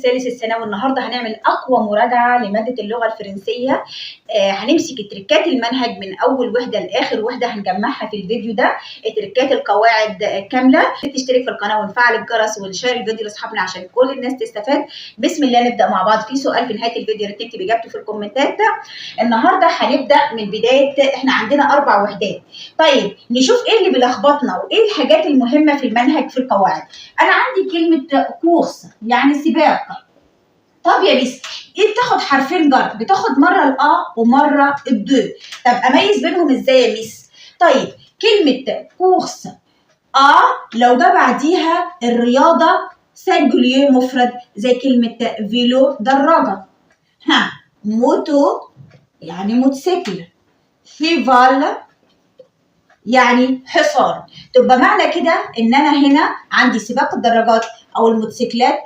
الثالث الثانوي. النهارده هنعمل اقوى مراجعه لماده اللغه الفرنسيه. هنمسك تريكات المنهج من اول وحده لاخر وحده، هنجمعها في الفيديو ده، تريكات القواعد كامله. تشترك في القناه ونفعل الجرس ونشير الفيديو لاصحابنا عشان كل الناس تستفاد. بسم الله نبدا مع بعض. في سؤال في نهايه الفيديو تكتب اجابته في الكومنتات. النهارده هنبدا من بدايه، احنا عندنا 4 وحدات. طيب نشوف ايه اللي بيلخبطنا وايه الحاجات المهمه في المنهج في القواعد. انا عندي كلمه كورس يعني سباق. طب يا بيس ايه بتاخد حرفين جر، بتاخد مره الأ ومره الدو. طب اميز بينهم ازاي يا ميس؟ طيب كلمه كورس لو جه بعديها الرياضه سنجولير مفرد زي كلمه فيلو دراجه. موتو يعني موتوسيكل. شيفال يعني حصان. تبقى معنى كده ان انا هنا عندي سباق الدراجات او الموتوسيكلات،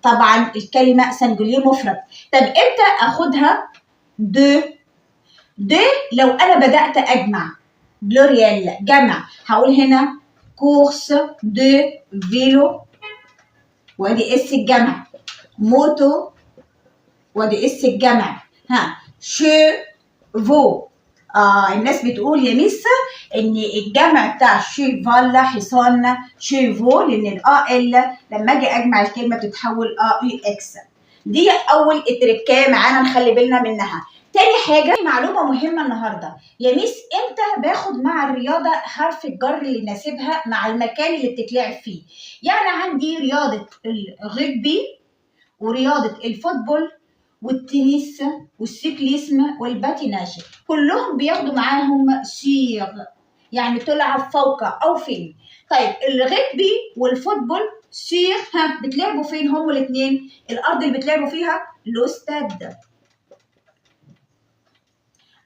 طبعا الكلمه سنجولير مفرد. طب امتى اخدها دو؟ لو انا بدات اجمع بلوريال جمع، هقول هنا كورس دو فيلو وادي اس الجمع، موتو وادي اس الجمع، شيفو. الناس بتقول يا ميس ان الجمع بتاع شيفال حصان، شيفو، لان ال لما اجي اجمع الكلمه بتتحول يو اكس. دي اول التركايه معانا نخلي بالنا منها. تاني حاجه معلومه مهمه النهارده يا ميس، امتى باخد مع الرياضه حرف الجر اللي يناسبها مع المكان اللي بتتلعب فيه؟ يعني عندي رياضه الرجبي ورياضه الفوتبول والتنس والسيكليسم والباتيناج، كلهم بياخدوا معاهم سيغ يعني تلعب فوق او فين. طيب الرجبي والفوتبول سيغ بتلعبوا فين هم الاثنين؟ الارض اللي بتلعبوا فيها لو ستاد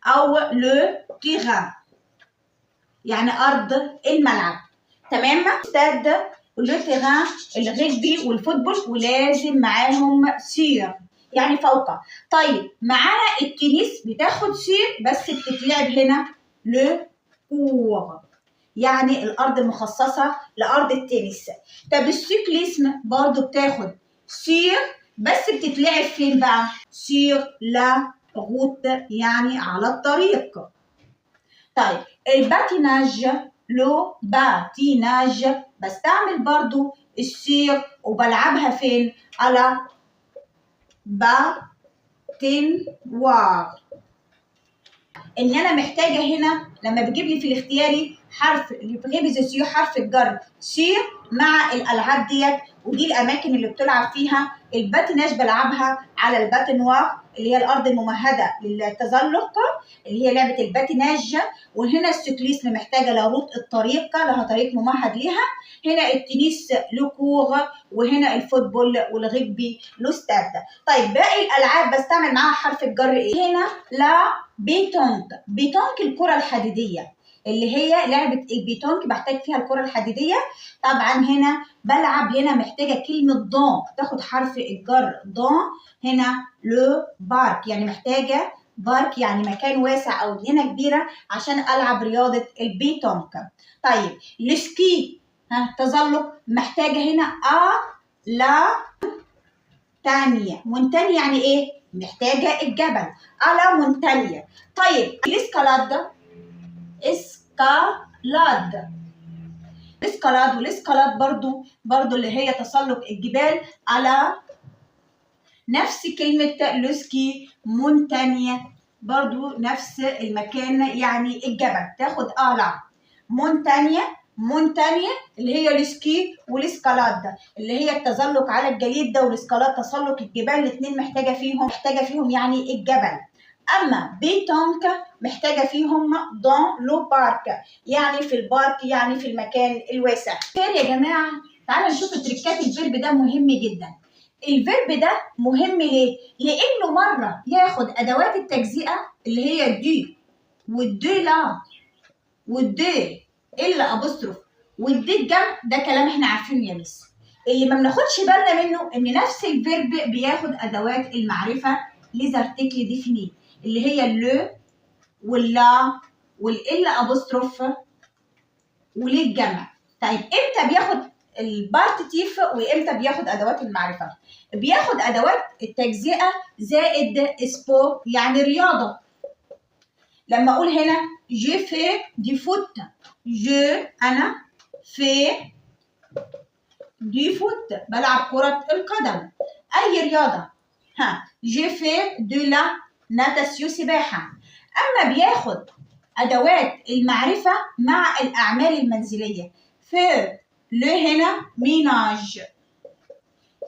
او لو تيران يعني ارض الملعب. تمام؟ ستاد ولو تيران الرجبي والفوتبول، ولازم معاهم سيغ يعني فوق. طيب معانا التنس بتاخد سير بس بتتلعب هنا لو كور يعني الارض المخصصه لارض التنس. طب السيكليسم برضو بتاخد سير بس بتتلعب فين بقى؟ سير لا روت يعني على الطريق. طيب الباتيناج لو باتيناج بستعمل برضو السير وبلعبها فين؟ على باتينوار. ان انا محتاجه هنا لما بيجيب لي في الاختياري حرف اللي بيغيب سيو حرف الجر سير مع الالعاب ديت، ودي الاماكن اللي بتلعب فيها. الباتيناج بلعبها على الباتينوار اللي هي الارض الممهده للتزلق اللي هي لعبه الباتيناج. وهنا السيكليسم محتاجه لروت الطريق، لها طريق ممهد ليها. هنا التنس له كور، وهنا الفوتبول والرجبي له ستاد. طيب باقي الالعاب بستعمل معاها حرف الجر ايه؟ هنا لا بيتونك. بيتونك الكره الحديديه اللي هي لعبه البيتونك بحتاج فيها الكره الحديديه. طبعا هنا بلعب، هنا محتاجه كلمه دون تاخد حرف الجر دون. هنا لو بارك يعني محتاجه بارك يعني مكان واسع او جنينه كبيره عشان العب رياضه البيتونك. طيب السكي تزلق محتاجه هنا لا تانية. مونتانيا يعني ايه؟ محتاجه الجبل على مونتانيا. طيب الاسكالاد والاسكالاد برضو اللي هي تسلق الجبال على نفس كلمة لوسكي. مونتانيا برضو نفس المكان يعني الجبل تاخد على مونتانيا اللي هي السكي والاسكالاد اللي هي التزلق على الجليد ده، والاسكالاد تسلق الجبال. الاثنين محتاجه فيهم يعني الجبل. اما بيتونك محتاجه فيهم دون لو بارك يعني في البارك يعني في المكان الواسع. خير يا جماعه، تعالوا نشوف التريكات. الفيرب ده مهم جدا. الفيرب ده مهم ليه؟ لانه مره ياخد ادوات التجزئه اللي هي دي والدو لا والدو الا ابوستروف والدي الجمع، ده كلام احنا عارفينه يا مس. اللي ما بناخدش بالنا منه ان نفس الفيرب بياخد ادوات المعرفه ليزارتيكل ديفيني اللي هي اللو واللا والالا ابوستروف وللجمع. طيب امتى بياخد البارتيتيف وامتى بياخد ادوات المعرفه؟ بياخد ادوات التجزئه زائد سبور يعني رياضه. لما اقول هنا جي في دي فوت، انا في دي فوت بلعب كره القدم. اي رياضه. جي في دو لا ناتاسيو سباحه. اما بياخد ادوات المعرفه مع الاعمال المنزليه. في هنا ميناج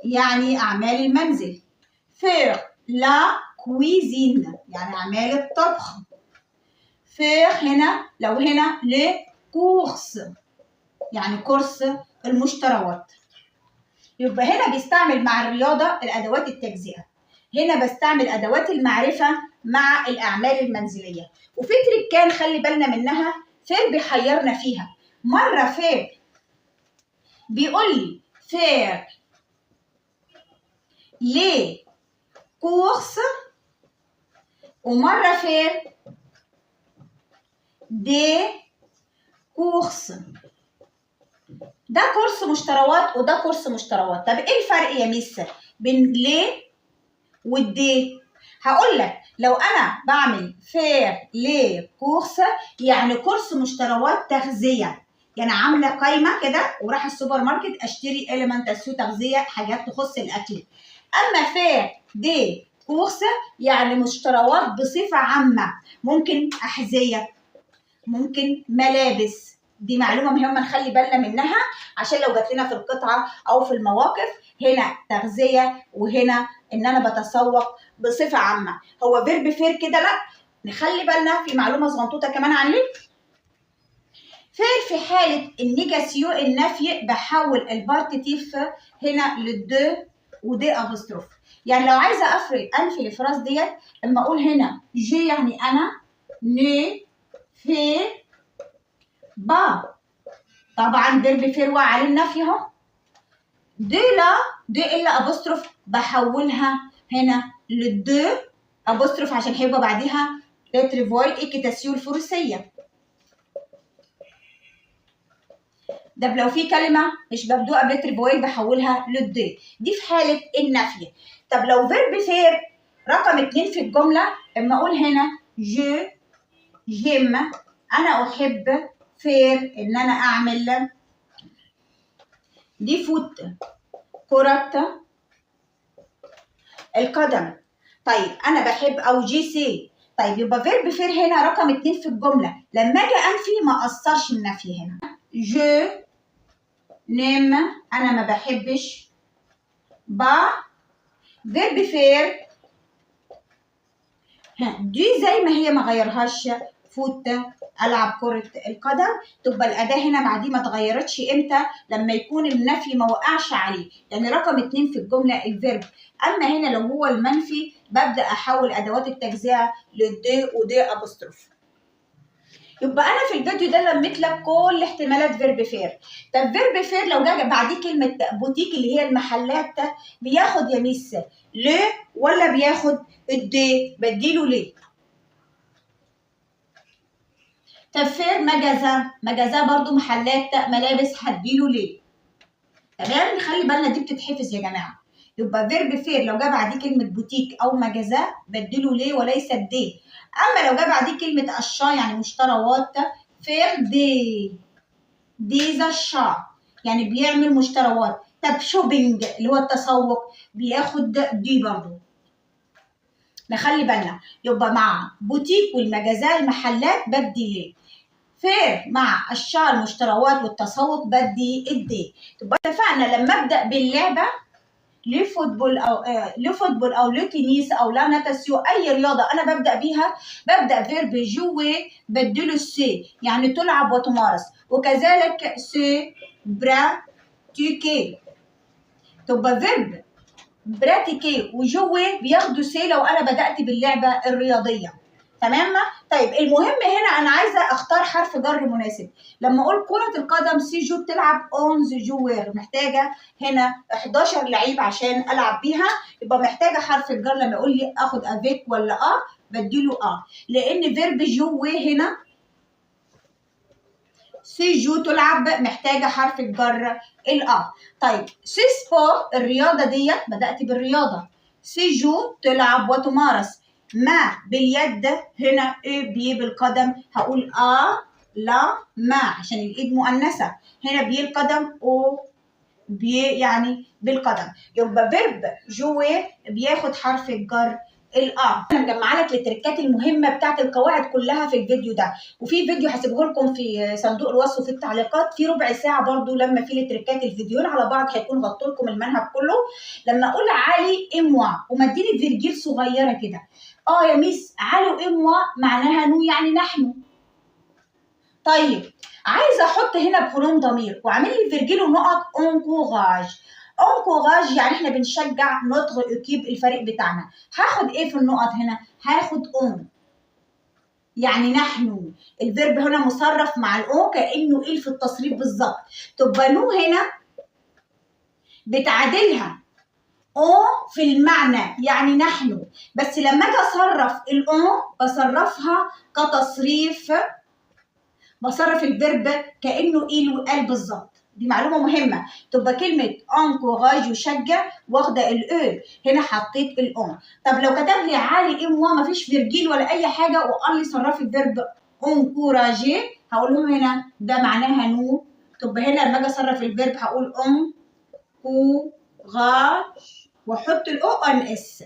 يعني اعمال المنزل. في لا كويزين يعني اعمال الطبخ. في هنا لو هنا لكورس يعني كورس المشتريات. يبقى هنا بيستعمل مع الرياضه الادوات التجزئه، هنا بستعمل ادوات المعرفه مع الاعمال المنزليه. وفي تريكان خلي بالنا منها، فير بيحيرنا فيها. مره فير بيقول لي فير ليه كورس، ومره فير دي كورس. ده كورس مشتريات وده كورس مشتريات. طب ايه الفرق يا ميس بين ليه والدي؟ هقول لك لو انا بعمل فير ليه كورس يعني كورس مشتريات تغذيه، يعني عامله قايمه كده وراح السوبر ماركت اشتري اليمنتاسيو تغذيه حاجات تخص الاكل. اما فير دي كورس يعني مشتريات بصفه عامه، ممكن احذيه، ممكن ملابس. دي معلومه مهمه نخلي بالنا منها عشان لو جات لنا في القطعه او في المواقف. هنا تغذيه وهنا ان انا بتسوق بصفه عامه. هو فيرب فير كده لا، نخلي بالنا في معلومه صغنطوطه كمان عليه. فير في حاله النيجاسيو النفي بحول البارتيتيف هنا للدو ودي ابوستروف. يعني لو عايزه انفي الفراس ديت اما اقول هنا جي يعني انا، ني في با طبعا فيرب فير عليه النفي اهو. دي لا دي الا ابوستروف بحولها هنا للدو ابوستروف عشان هيبقى بعديها لتر فويل ايكيتاسيو الفروسيه. ده لو في كلمه مش مبدوءه بلتر فويل بحولها للدي، دي في حاله النفي. طب لو فيرب فير رقم 2 في الجمله اما اقول هنا جيم انا احب فير ان انا اعمل دي فوت كرة القدم. طيب انا بحب او جي سي. طيب يبقى فيرب فير هنا رقم 2 في الجمله، لما اجي انفي ما اقصرش النفي هنا. جو نيم انا ما بحبش با فيرب فير دي زي ما هي ما غيرهاش فوت العب كره القدم. تبقى الاداه هنا مع دي ما اتغيرتش امتى؟ لما يكون النفي ما وقعش عليه، يعني رقم 2 في الجمله الفيرب. اما هنا لو هو المنفي ببدا احول ادوات التجزئه للدي ودي ابوستروف. يبقى انا في الفيديو ده لميت لك كل احتمالات فيرب فير. طب فيرب فير لو جه بعديه كلمه بوتيك اللي هي المحلات بياخد يا ميس ليه ولا بياخد الدي؟ بديله ليه. طب فير مجازة برضو محلات ملابس هديله ليه. تمام، نخلي بالنا دي بتتحفظ يا جماعه. يبقى فيرب فير لو جه بعديه كلمه بوتيك او مجازة بديله ليه وليس دي. اما لو جه بعديه كلمه اشا يعني مشتريات، فير دي زاشا يعني بيعمل مشتريات. طب شوبينج اللي هو التسوق بياخد دي برضو. نخلي بالنا يبقى مع بوتيك والمجازات المحلات بدي ليه. فير مع الشا المشتريات والتسوق بدي الدي. تبقى اتفقنا لما ابدا باللعبه لفوتبول او لتنس او لا ناتاسيو اي رياضه انا ببدا بيها ببدا فيرب جوي بديله سي يعني تلعب وتمارس، وكذلك سي براتيكي. تبقى فيرب براتيكي وجوي بياخدوا سي لو انا بدات باللعبه الرياضيه. تمام. طيب المهم هنا انا عايزه اختار حرف جر مناسب. لما اقول كره القدم سي جو بتلعب 11 جوير، محتاجه هنا 11 لعيب عشان العب بيها، يبقى محتاجه حرف الجر. لما يقول لي اخد افيك ولا بديله لان فيرب جوي هنا سيجو تلعب محتاجة حرف الجر الأ. طيب سي سبور الرياضة ديت، بدأت بالرياضة. سيجو تلعب وتمارس. ما باليد، هنا إيه بي بالقدم، هقول لا ما عشان الإيد مؤنثة. هنا بي القدم، أو بي يعني بالقدم. يبقى فيرب جوي بياخد حرف الجر الأ. انا مجمعه لك التركات المهمه بتاعت القواعد كلها في الفيديو ده، وفي فيديو هسيبه لكم في صندوق الوصف وفي التعليقات في ربع ساعه برضو لما فيه التركات. الفيديوهين على بعض هيكون غطوا لكم المنهج كله. لما اقول علي اموا ومديني فيرجيل صغيره كده، يا ميس علي واموا معناها نو يعني نحن. طيب عايزه احط هنا برونوم ضمير وعامل لي فيرجيل ونقط انكوراج. انكوراج يعني احنا بنشجع نطغ اكيب الفريق بتاعنا. هاخد ايه في النقط هنا؟ هاخد اون يعني نحن. الفيرب هنا مصرف مع الاون كانه ايه في التصريف بالظبط. تبقى نو هنا بتعادلها اون في المعنى يعني نحن، بس لما اجي اصرف الاون بصرفها كتصريف، بصرف الفيرب كانه ايه وقال بالظبط. دي معلومه مهمه. تبقى كلمه انكوراج يشجع واخده الاو، هنا حطيت الاون. طب لو كتب لي علي اموا مفيش فيرجيل ولا اي حاجه وقال لي صرفي الفيرب انكوراجي، هقول لهم هنا ده معناها نو. تبقى هنا لما اجي اصرف الفيرب هقول انكوراج واحط الاو ان اس.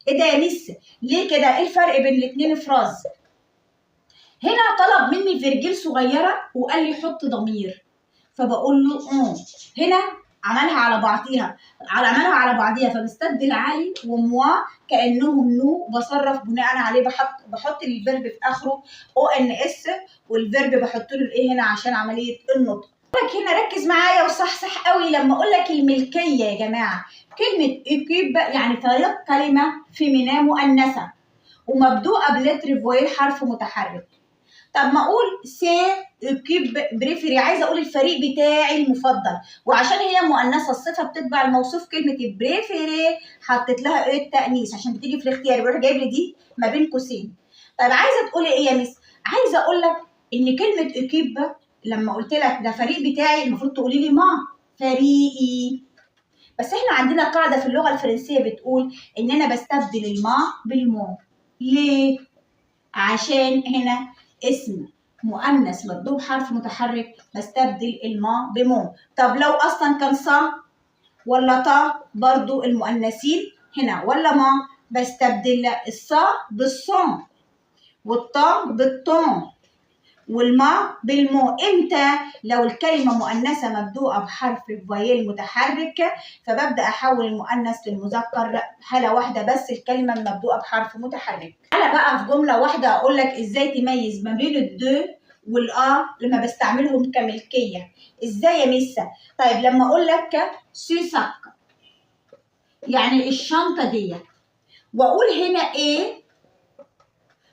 ايه ده يا ميس؟ ليه كده؟ ايه الفرق بين الاثنين فراز؟ هنا طلب مني فيرجيل صغيره وقال لي حط ضمير، فبقول له هنا عملها على بعضيها فبستبدل علي وموا كانهم نو، بصرف بناء عليه بحط الفيرب في اخره او ان اس، والفيرب بحط له الايه هنا عشان عمليه النطق. هنا ركز معايا وصحصح قوي لما اقول لك الملكيه يا جماعه. كلمه ايكيب يعني فريق كلمه فيمينا مؤنثه ومبدوءه بلتر فويل حرف متحرك. طب ما اقول سي اكيب بريفري، عايزه اقول الفريق بتاعي المفضل، وعشان هي مؤنثه الصفه بتتبع الموصوف كلمه بريفري حطيت لها ايه التانيث عشان بتيجي في الاختيار بيروح جايب لي دي ما بين قوسين. طيب عايزه تقولي ايه يا ميس؟ عايزه اقول لك ان كلمه اكيب لما قلت لك ده فريق بتاعي المفروض تقولي لي ما فريقي، بس احنا عندنا قاعده في اللغه الفرنسيه بتقول ان انا بستبدل الما بالمو. ليه؟ عشان هنا اسم مؤنث مضروب حرف متحرك بستبدل الما بمو. طب لو اصلا كان صا ولا طا برضو المؤنثين هنا ولا ما بستبدل الصا بالصون والطا بالطون والما بالمو. امتى؟ لو الكلمه مؤنثه مبدوءه بحرف فويل متحرك فببدا احول المؤنث للمذكر حاله واحده بس، الكلمه المبدوءه بحرف متحرك. انا بقى في جمله واحده اقول لك ازاي تميز ما بين الدو والا لما بستعملهم كملكيه. ازاي يا ميسا؟ طيب لما اقول لك سيسك يعني الشنطه ديت واقول هنا ايه،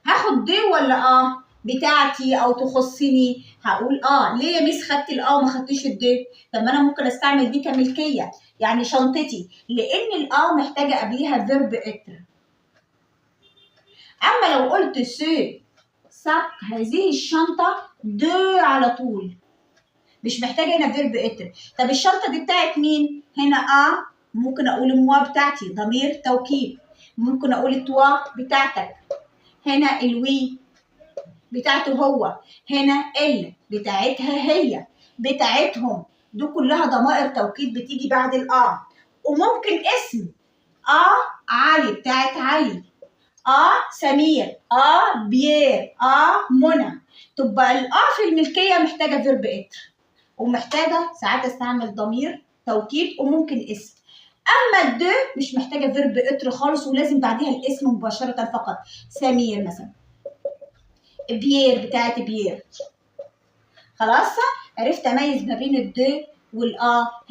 هاخد دي ولا بتاعتي او تخصني؟ هقول ليه يا ميس خدت وما خدتيش الدي؟ طب ما انا ممكن استعمل دي كملكيه يعني شنطتي، لان محتاجه قبليها فيرب اتر. اما لو قلت سي ساك هذه الشنطه دو على طول مش محتاجه هنا فيرب اتر. طب الشنطه دي بتاعت مين؟ هنا ممكن اقول موا بتاعتي ضمير توكيد، ممكن اقول التوا بتاعتك، هنا الوي بتاعته هو، هنا ال بتاعتها هي، بتاعتهم، دي كلها ضمائر توكيد بتيجي بعد وممكن اسم علي بتاعت علي، سمير، بيير، منى. تبقى في الملكيه محتاجه فيرب اتر ومحتاجه ساعات استعمل ضمير توكيد وممكن اسم. اما الد مش محتاجه فيرب اتر خالص ولازم بعديها الاسم مباشره فقط. سمير مثلا، بيير بتاعت بيير. خلاص عرفت اميز ما بين الد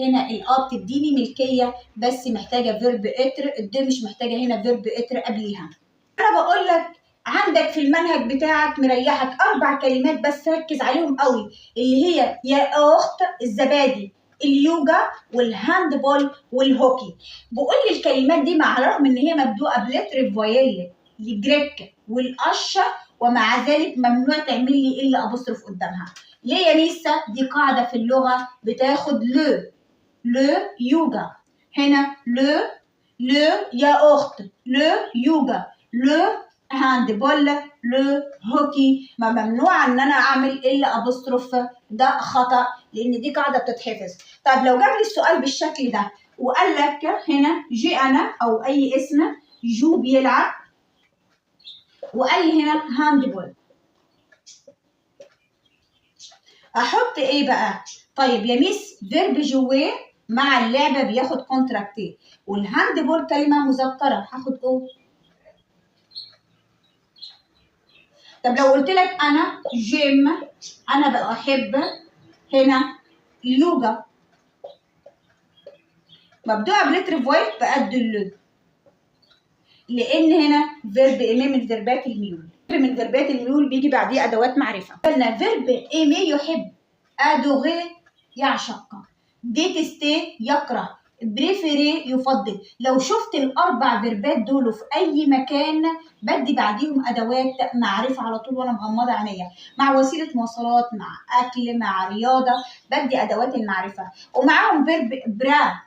هنا بتديني ملكيه بس محتاجه فيرب اتر، الد مش محتاجه هنا فيرب اتر قبليها. انا بقول لك عندك في المنهج بتاعك مريحك 4 كلمات بس ركز عليهم قوي، اللي هي يا اخت، الزبادي، اليوجا والهاندبول والهوكي. بقول لي الكلمات دي مع الرغم ان هي مبدوءه بلتر فويل الجريك والقشه ومع ذلك ممنوع تعمل لي الا ابوستروف قدامها. ليه يا ميسا؟ دي قاعده في اللغه بتاخد لو يوجا. هنا لو يا اخت، لو يوجا، لو هاندبول، لو هوكي، ما ممنوع ان انا اعمل الا ابوستروف، ده خطا لان دي قاعده بتتحفظ. طب لو جاب لي السؤال بالشكل ده وقال لك هنا جي انا او اي اسم، جو بيلعب، وقال لي هنا هاندبول، احط ايه بقى؟ طيب يا ميس فيرب جويه مع اللعبه بياخد كونتراكتي، والهاندبول كلمه مذكره هاخد او. طب لو قلت لك انا جيم، انا بحب هنا اليوجا، مبدوءه بلتر فويت بقد اللو، لان هنا فيرب ايمي من فيربات الميول. من فيربات الميول بيجي بعديه ادوات معرفه. قلنا فيرب ايمي يحب، ادوغي يعشق، ديتستي يكره، بريفيري يفضل. لو شفت الاربع فيربات دول في اي مكان بدي بعديهم ادوات معرفه على طول وانا مغمضه عينيا، مع وسيله مواصلات، مع اكل، مع رياضه، بدي ادوات المعرفه. ومعاهم فيرب برا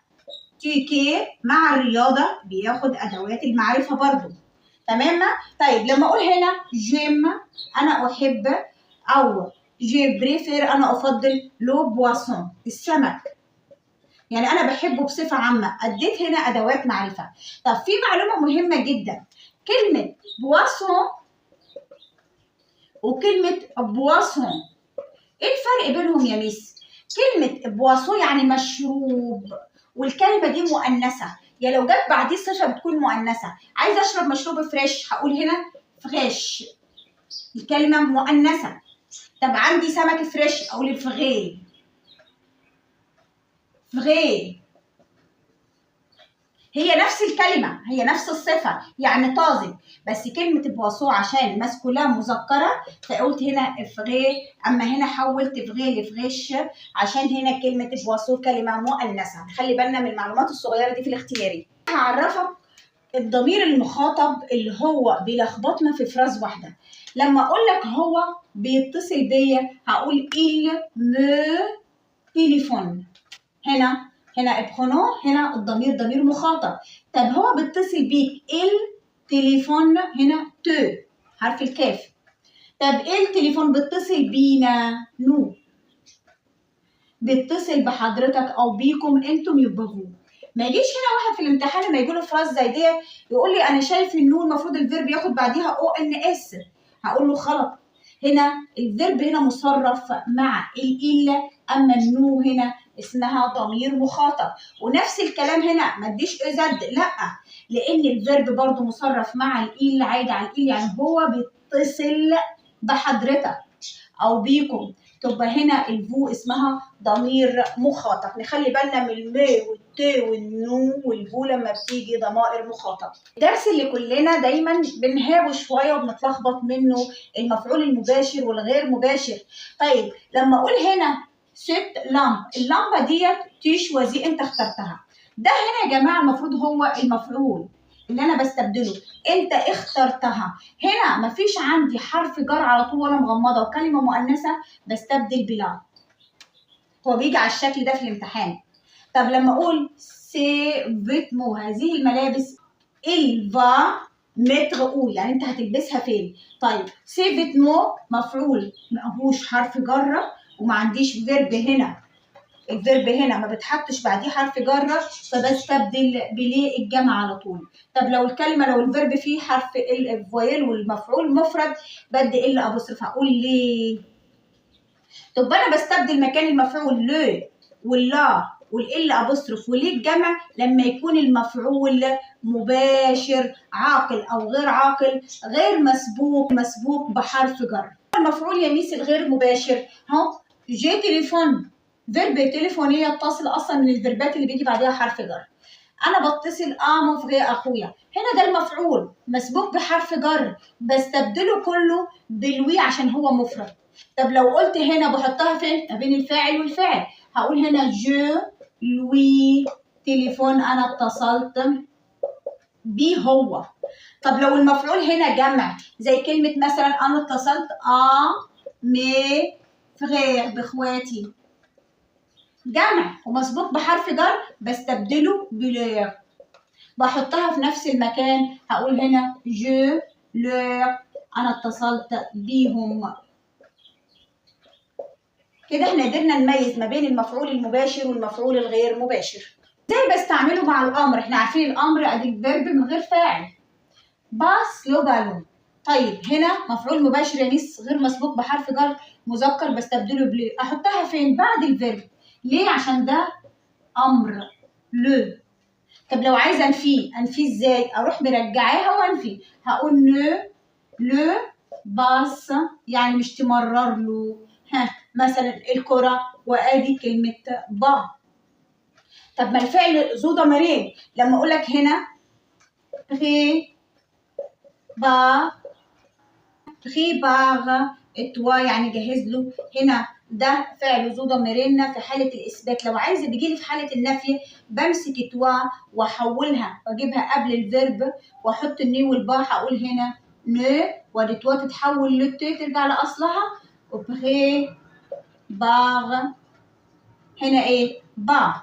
تيكي مع الرياضه بياخد ادوات المعرفه برضو. تمام. طيب لما اقول هنا جيم انا احب، او جي بريفير انا افضل، لو بواسون السمك، يعني انا بحبه بصفه عامه، اديت هنا ادوات معرفه. طب في معلومه مهمه جدا، كلمه بواسون وكلمه بواسون ايه الفرق بينهم يا ميس؟ كلمه بواسون يعني مشروب، والكلمه دي مؤنثه، يا لو جت بعديه صفه بتكون مؤنثه. عايزه اشرب مشروب فريش هقول هنا فريش، الكلمه مؤنثه. طب عندي سمك فريش اقول الفغي، فغي، هي نفس الكلمه، هي نفس الصفه يعني طازج، بس كلمه بواسو عشان ماسكولاه مذكره فقلت هنا افغي، اما هنا حولت فغي لفغيش عشان هنا كلمه بواسو كلمه مؤنثه. خلي بالنا من المعلومات الصغيره دي في الاختياري. هعرفك الضمير المخاطب اللي هو بيلخبطنا في فراز واحده. لما اقول لك هو بيتصل بيا هقول il me téléphone، هنا ابخونو، هنا الضمير ضمير مخاطب. طب هو بيتصل بيك التليفون، هنا تو حرف الكاف. طب ايه التليفون بيتصل بينا؟ نو. بيتصل بحضرتك او بيكم انتم يبقى فو. ما يجيش هنا واحد في الامتحان لما يجي له فراز زي دي يقول لي انا شايف النو المفروض الفيرب ياخد بعديها او ان اس، هقول له غلط، هنا الفيرب هنا مصرف مع الا، اما النو هنا اسمها ضمير مخاطب. ونفس الكلام هنا ما اديش ازد، لا، لان الفيرب برضو مصرف مع الايل، عايد على الايل، يعني هو بيتصل بحضرتك او بيكم، تبقى هنا الفو اسمها ضمير مخاطب. نخلي بالنا من المي والتي والنو والفو لما بتيجي ضمائر مخاطب. الدرس اللي كلنا دايما بنهاوي شويه وبنتلخبط منه، المفعول المباشر والغير مباشر. طيب لما اقول هنا ست لامب، اللمبه ديت تيش وزي انت اخترتها، ده هنا يا جماعه المفروض هو المفعول اللي انا بستبدله، انت اخترتها. هنا مفيش عندي حرف جر على طول وانا مغمضه وكلمه مؤنثه بستبدل بلا، هو بيجي على الشكل ده في الامتحان. طب لما اقول سي فيتمو هذه الملابس، الفا متر او يعني انت هتلبسها فين. طيب سي فيتمو مفعول ماهوش حرف جر وما عنديش فيرب هنا، الفيرب هنا ما بتحطش بعديه حرف جر فبستبدل بليه الجمع على طول. طب لو الكلمه لو الفيرب فيه حرف الفويل والمفعول مفرد بدي الا ابوستروف هقول ليه. طب انا بستبدل مكان المفعول لو واللا والال ابوستروف وليه الجمع لما يكون المفعول مباشر عاقل او غير عاقل، غير مسبوق بحرف جر. المفعول يا ميس الغير مباشر اهو جي تليفون، فيرب تليفونيه يتصل اصلا من الفيربات اللي بيجي بعدها حرف جر. انا بتصل مفغي اخويا، هنا ده المفعول مسبوق بحرف جر بستبدله كله بالوي عشان هو مفرد. طب لو قلت هنا بحطها فين؟ ما بين الفاعل والفعل، هقول هنا جو لوي تليفون، انا اتصلت بي هو. طب لو المفعول هنا جمع زي كلمة مثلا أنا اتصلت مي فغير بإخواتي، جمع ومسبوق بحرف جر بستبدله بلور، بحطها في نفس المكان. هقول هنا جو لور، أنا اتصلت بيهم. كده احنا قدرنا نميز ما بين المفعول المباشر والمفعول الغير مباشر. ازاي بستعمله مع الامر؟ احنا عارفين الامر ادي فيرب من غير فاعل، باس لو بالون. طيب هنا مفعول مباشر يا ميس غير مسبوق بحرف جر مذكر بستبدله بلو، احطها فين؟ بعد الفيرب. ليه؟ عشان ده امر لو. طب لو عايزه انفيه ازاي؟ اروح مرجعاها وانفي، هقول لو باس يعني مش تمرر له. ها مثلا الكرة وادي كلمة با. طب ما الفعل ذو ضميرين، لما اقول لك هنا ري با ري باغ اتوا يعني جهز له، هنا ده فعل ذو ضميرين في حالة الإثبات. لو عايزة بيجيلي في حالة النفي بمسك اتوا وأحولها وأجيبها قبل الفيرب وأحط الني والبا، هقول هنا نو والتوا تتحول لت ترجع لأصلها وبغي باغ، هنا ايه؟ با.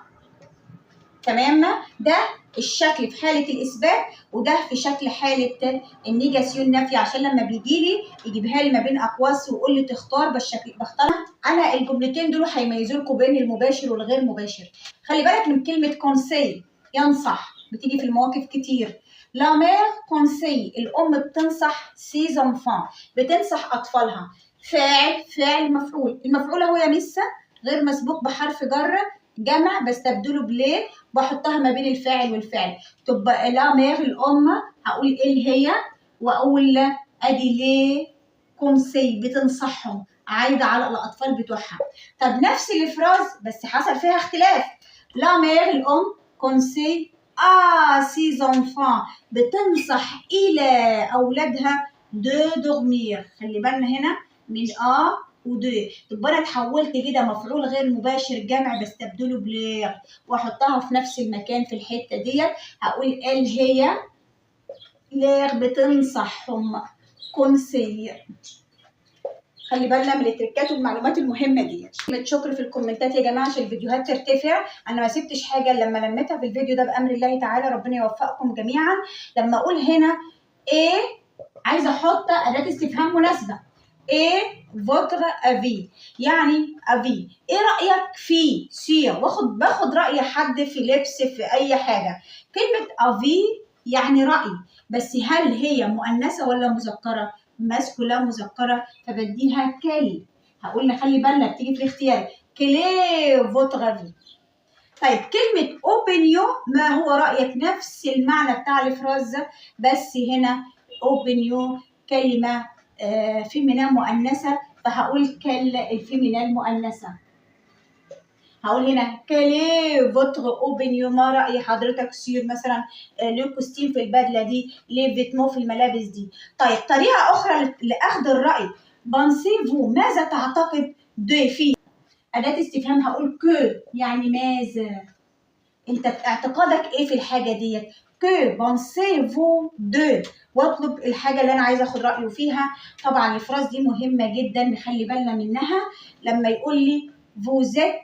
تمام؟ ده الشكل في حالة الإثبات وده في شكل حالة النيجاسيون نفي، عشان لما بيجي لي يجيبها لي ما بين أقواس ويقول لي تختار بالشكل بختارها. أنا الجملتين دول هيميزوا لكم بين المباشر والغير مباشر. خلي بالك من كلمة كونسي، ينصح، بتيجي في المواقف كتير. لا مير كونسي، الأم بتنصح سيز انفان، بتنصح أطفالها. فاعل مفعول، المفعول هو يا ميسة غير مسبوق بحرف جر جمع بستبدله بليه، بحطها ما بين الفاعل والفعل. تبقى لا مير الأم، هقول إيه هي وأقول أدي ليه كونسي بتنصحهم، عايدة على الأطفال بتوعها. طب نفس الفراز بس حصل فيها اختلاف. لا مير الأم كونسي سيز انفان بتنصح إلى أولادها دو دورمير. خلي بالنا هنا من ودو. تبقى انا اتحولت كده مفعول غير مباشر جمع بستبدله بلير واحطها في نفس المكان في الحته ديت. هقول ال هي لير بتنصحهم كونسي. خلي بالنا من التركات والمعلومات المهمه ديت. كلمه شكر في الكومنتات يا جماعه عشان الفيديوهات ترتفع. انا ما سبتش حاجه لما لميتها في الفيديو ده بامر الله تعالى، ربنا يوفقكم جميعا. لما اقول هنا ايه عايزه احط اداه استفهام مناسبه، ايه فوتر افي يعني افي، ايه رايك في سير، باخد راي حد في لبس في اي حاجه. كلمه افي يعني راي، بس هل هي مؤنثه ولا مذكره؟ ماسكولا مذكره فبديها كل. هقول خلي بالنا بتيجي في الاختيار كلي فوتر افي. طيب كلمه اوبينيو ما هو رايك، نفس المعنى بتاع الفراز بس هنا اوبينيو كلمه فيمينا مؤنثه، فهقول الفيمينا المؤنثه. هقول هنا كالي فوتر اوبينيو ما راي حضرتك سير مثلا لو كوستيم في البدله دي، لي فيتمو في الملابس دي. طيب طريقه اخرى لاخذ الراي، بانسيفو ماذا تعتقد، دو في اداه استفهام هقول كو يعني ماذا، انت اعتقادك ايه في الحاجه ديت. كو بانسيفو دو واطلب الحاجه اللي انا عايزه اخد رايه فيها. طبعا الفراز دي مهمه جدا نخلي بالنا منها. لما يقول لي فوزيت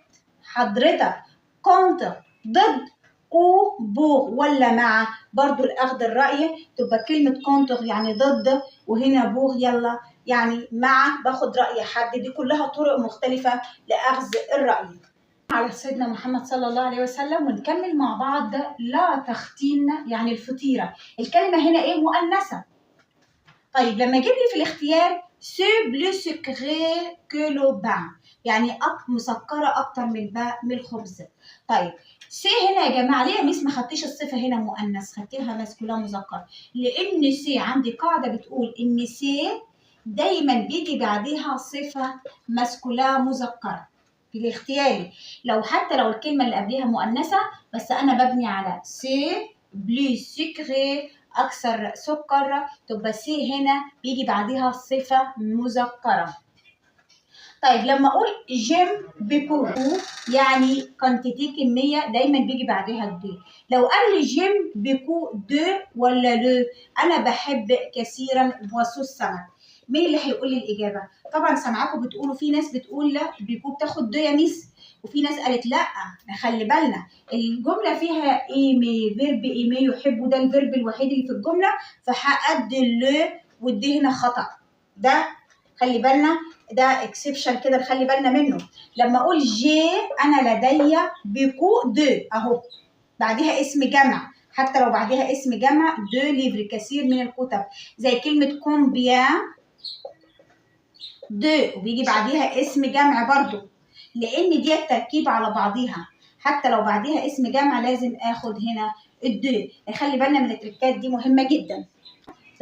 حضرتك كنت ضد او بوغ ولا مع، برضو الاخذ الراي تبقى كلمه كونتر يعني ضد، وهنا بوغ يلا يعني مع باخد راي حد. دي كلها طرق مختلفه لاخذ الراي. على سيدنا محمد صلى الله عليه وسلم ونكمل مع بعض. لا تختين يعني الفطيرة، الكلمة هنا ايه؟ مؤنثة. طيب لما يجيب لي في الاختيار سو بلو سكري كو لو بان يعني مسكرة أكتر من الخبز. طيب سي هنا يا جماعة ليه يا ميس ما خدتيش الصفة هنا مؤنث خدتيها ماسكولا مذكر؟ لأن سي عندي قاعدة بتقول إن سي دايما بيجي بعديها صفة ماسكولا مذكرة في الاختياري. حتى لو الكلمة اللي قبلها مؤنثة بس أنا ببني على سي بلو سكري أكثر سكر، تبقى سي هنا بيجي بعديها صفة مذكرة. طيب لما اقول جيم بيكو يعني كانتيتي كميه دايما بيجي بعدها دو. لو قال لي جيم بيكو دو ولا لو، انا بحب كثيرا بواسو السمك، مين اللي هيقول لي الاجابه؟ طبعا سامعاكم بتقولوا، في ناس بتقول لا بيكو بتاخد دو يا ميس، وفي ناس قالت لا. نخلي بالنا الجمله فيها ايمي، فيرب ايمي يحب، ده الفيرب الوحيد اللي في الجمله، فهأدي لو والدي هنا خطأ. ده خلي بالنا، ده اكسبشن كده نخلي بالنا منه. لما اقول جي انا لدي بيكو دو اهو بعدها اسم جمع، حتى لو بعدها اسم جمع دو ليفر كثير من الكتب، زي كلمه كومبيان دو وبيجي بعديها اسم جمع برضو، لان دي التركيب على بعضيها، حتى لو بعديها اسم جمع لازم اخد هنا الدو. خلي بالنا من التركات دي مهمه جدا.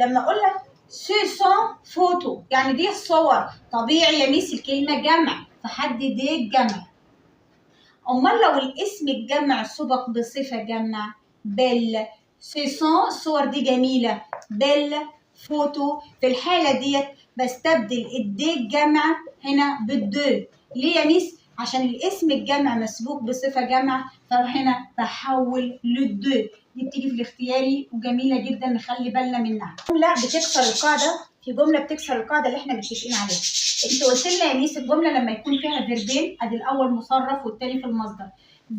لما اقول لك سون فوتو يعني دي الصور، طبيعي يا ميس الكلمه جمع فحدد الجمع. امال لو الاسم الجمع سبق بصفه جمع بل، سون الصور دي جميله، بل فوتو في الحاله ديت بستبدل الدي الجمع هنا بالدو. ليه يا ميس؟ عشان الاسم الجمع مسبوق بصفه جمع، فهنا بحول للدو. دي بتيجي في الاختياري وجميله جدا نخلي بالنا منها. جمله بتكسر القاعده، في جمله بتكسر القاعده اللي احنا متفقين عليها. انت قلت لنا يا ميس الجمله لما يكون فيها فيربين، ادي الاول مصرف والتاني في المصدر،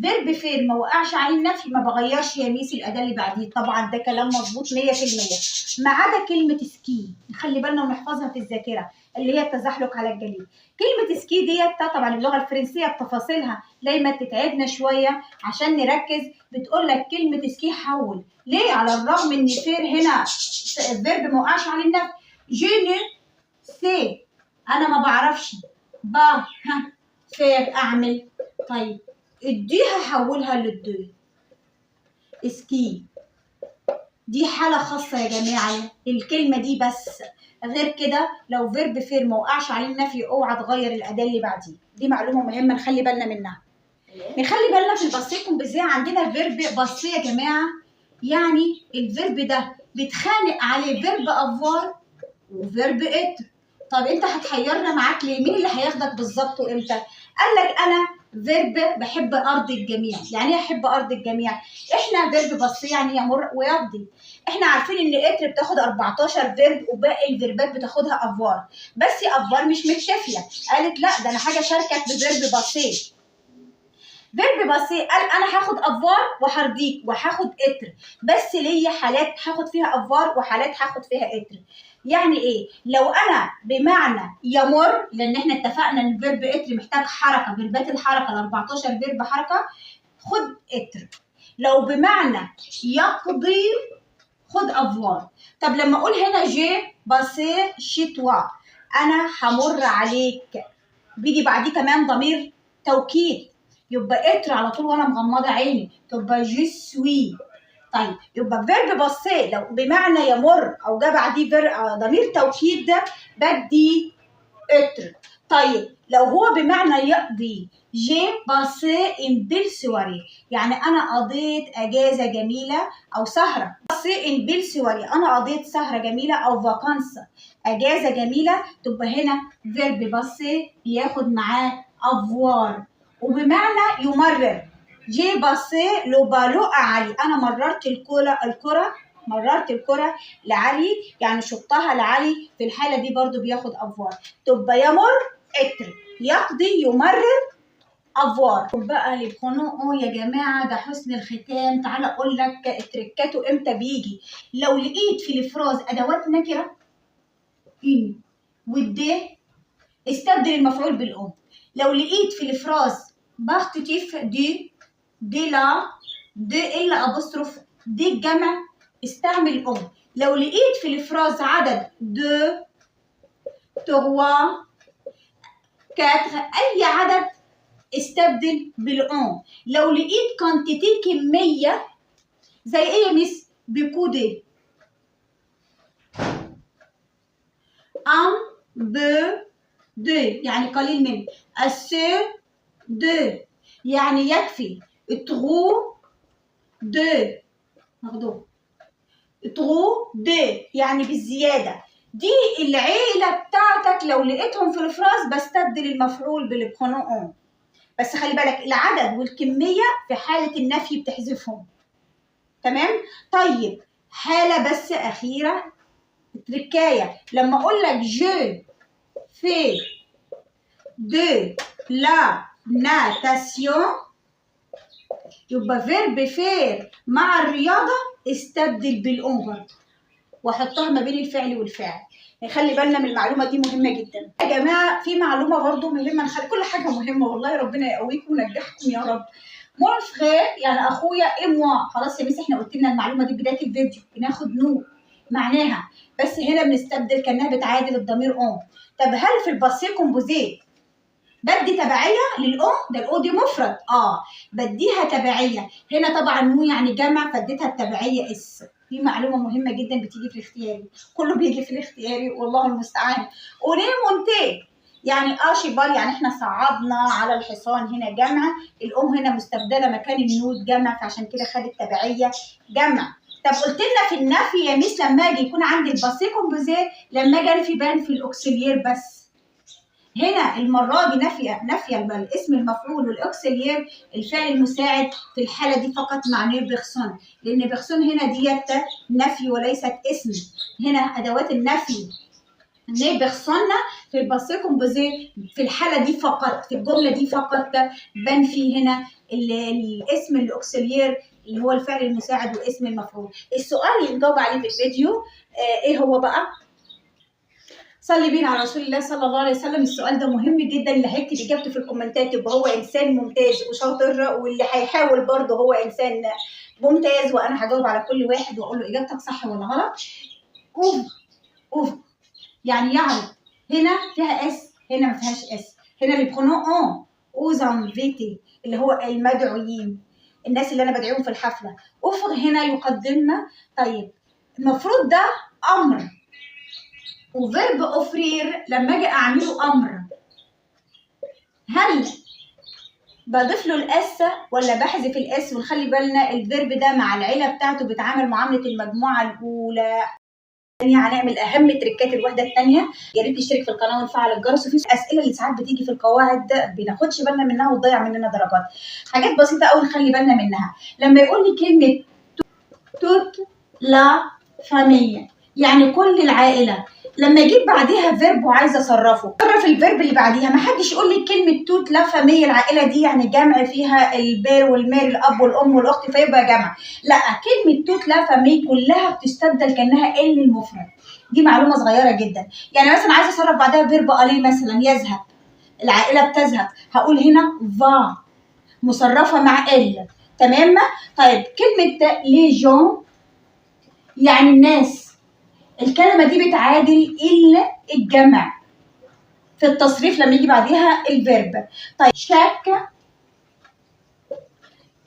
فيرب فين ما وقعش عليه النفي ما بغيرش يا ميس الاداه اللي بعديه. طبعا ده كلام مظبوط 100%، ما عدا كلمه سكي، نخلي بالنا ونحفظها في الذاكره، اللي هي التزحلق على الجليد. كلمه سكي ديت طبعا اللغه الفرنسيه بتفاصيلها دايما تتعبنا شويه عشان نركز. بتقول لك كلمه سكي حول، ليه؟ على الرغم ان فير هنا الفيرب ما وقعش عليه النفي. جيني سي انا ما بعرفش، با ها فير اعمل. طيب الدي هحولها للدو سكي، دي حاله خاصه يا جماعه الكلمه دي بس، غير كده لو فيرب فير ما وقعش عليه النفي اوعى تغير الاداه اللي بعديه. دي معلومه مهمه نخلي بالنا منها. نخلي بالنا في الباسيه كومبوزيه عندنا فيرب باسيه يا جماعه، يعني الفيرب ده بيتخانق عليه فيرب افوار وفيرب اتر. طب انت هتحيرنا معاك ليه؟ مين اللي هياخدك بالظبط وامتى؟ قال لك انا فيرب بحب ارضي الجميع. يعني ايه احب ارضي الجميع؟ احنا فيرب بس يعني يمر ويقضي، احنا عارفين ان اتر بتاخد 14 فيرب وباقي الفيربات بتاخدها افوار، بس افوار مش مكتفيه، قالت لا ده انا حاجه شاركك بفيرب باسيه. فيرب باسيه قال انا هاخد افوار وهرضيك وهاخد اتر، بس ليا حالات هاخد فيها افوار وحالات هاخد فيها اتر. يعني ايه؟ لو انا بمعنى يمر، لان احنا اتفقنا ان فيرب اتر محتاج حركه، فيربات الحركه ال 14 فيرب حركه، خد اتر. لو بمعنى يقضي خد افوار. طب لما اقول هنا جي باسي شتوا انا همر عليك، بيجي بعديه كمان ضمير توكيد، يبقى اتر على طول وانا مغمضه عيني تبقى جو سوي. طيب يبقى فيرب باسيه لو بمعنى يمر او جه بعديه ضمير توكيد ده بدي اتر. طيب لو هو بمعنى يقضي، جي باسي ان بيل سواري يعني انا قضيت اجازه جميله او سهره. باسي ان بيل سواري انا قضيت سهره جميله او فاكانس اجازه جميله، تبقى هنا فيرب باسي بياخد معاه افوار وبمعنى يمرر. جي باسي لو بالو علي انا مررت مررت الكرة لعلي يعني شطها لعلي، في الحالة دي برضو بياخد أفوار، تبقى يمر اتر، يقضي يمرر أفوار. بقى للقنوع يا جماعة ده حسن الختام. تعالى أقول لك تركاته إمتى بيجي. لو لقيت في الإفراز أدوات نكرة إن والدي استبدل المفعول بالأم. لو لقيت في الإفراز باختتيف دي لا دي إلا أبوستروف دي الجمع استعمل أم. لو لقيت في الإفراز عدد دو تروا كاتر أي عدد استبدل بالأم. لو لقيت كانتيتي كمية زي إيه يا ميس؟ بكودي أم ب دو يعني قليل من، السو دو يعني يكفي، ترو دو مخدوم، ترو دو يعني بالزيادة، دي العيله بتاعتك، لو لقيتهم في الفراز بستبدل المفعول بالبرونون اون. بس خلي بالك العدد والكميه في حاله النفي بتحذفهم. تمام؟ طيب حاله بس اخيره تركايه، لما اقول لك جو في دو لا ناتاسيون يبقى فيرب فير مع الرياضه استبدل بالاون برضه واحطها ما بين الفعل والفاعل. خلي بالنا من المعلومه دي، مهمه جدا يا جماعه. في معلومه برضو مهمه، نخلي كل حاجه مهمه والله، ربنا يقويكم وينجحكم يا رب. مون فخير يعني اخويا ايه موا، خلاص يا ميس احنا قلت لنا المعلومه دي بدايه الفيديو، بناخد نو معناها، بس هنا بنستبدل كانها بتعادل الضمير اون. طب هل في الباسيه كومبوزيه بدي تبعيه للأم؟ ده الأو دي مفرد، بديها تبعيه. هنا طبعا مو يعني جمع فاديتها التبعيه اس. دي معلومه مهمه جدا بتيجي في الاختياري، كله بيجي في الاختياري والله المستعان. اوني مونتي يعني اشيبال يعني احنا صعدنا على الحصان، هنا جمع، الأم هنا مستبدله مكان النود جمع، فعشان كده خدت تبعيه جمع. طب قلت لنا في النفي يا ميس لما اجي يكون عندي الباسيه كومبوزيه، لما اجي انفي بان في الاوكسيليير بس. هنا المره دي نافيه الاسم المفعول والاوكسيليير الفعل المساعد في الحاله دي فقط مع ني بيرسون، لان بيرسون هنا ديت نفي وليست اسم. هنا ادوات النفي ني بيرسون في الباسيه كومبوزيه في الحاله دي فقط، في الجمله دي فقط بنفي هنا الاسم الاوكسيليير اللي هو الفعل المساعد والاسم المفعول. السؤال اللي نجاوب عليه في الفيديو ايه هو بقى؟ صلي بينا على رسول الله صلى الله عليه وسلم. السؤال ده مهم جدا، اللي هيكتب اجابته في الكومنتات يبقى هو انسان ممتاز وشاطر، واللي هيحاول برضه هو انسان ممتاز، وانا هجاوب على كل واحد واقول له اجابتك صح ولا غلط. اوف يعني يعرف، هنا فيها اس هنا ما فيهاش اس، هنا اللي برونون اون اوزانفيتي اللي هو المدعوين، الناس اللي انا بدعيهم في الحفله. اوفر هنا يقدمنا. طيب المفروض ده امر، وفيرب اوفرير لما اجي اعمله امر هل بضيف له الاس ولا بحذف الاس؟ ونخلي بالنا الفيرب ده مع العيله بتاعته بيتعامل معامله المجموعه الاولى. هنعمل اهم تريكات الوحده الثانيه. يا ريت تشترك في القناه وتفعل الجرس. وفي اسئله اللي ساعات بتيجي في القواعد بناخدش بالنا منها وتضيع مننا درجات، حاجات بسيطه قوي نخلي بالنا منها. لما يقول لي كلمه توت لا فاميليا يعني كل العائله، لما اجيب بعديها فيرب وعايزه اصرفه، صرف الفيرب اللي بعديها. ما حدش يقول لي كلمه توت لا فاميليا العائله دي يعني جمع فيها البير والمير الاب والام والاخت فيبقى جمع، لا، كلمه توت لا فاميليا كلها بتستبدل كانها ال المفرد. دي معلومه صغيره جدا. يعني مثلا عايزه اصرف بعدها فيرب الي مثلا يذهب، العائله بتذهب، هقول هنا فا مصرفه مع ال. تمام؟ طيب كلمه لي جون يعني الناس، الكلمه دي بتعادل الجمع في التصريف لما يجي بعديها الفيرب. طيب شاك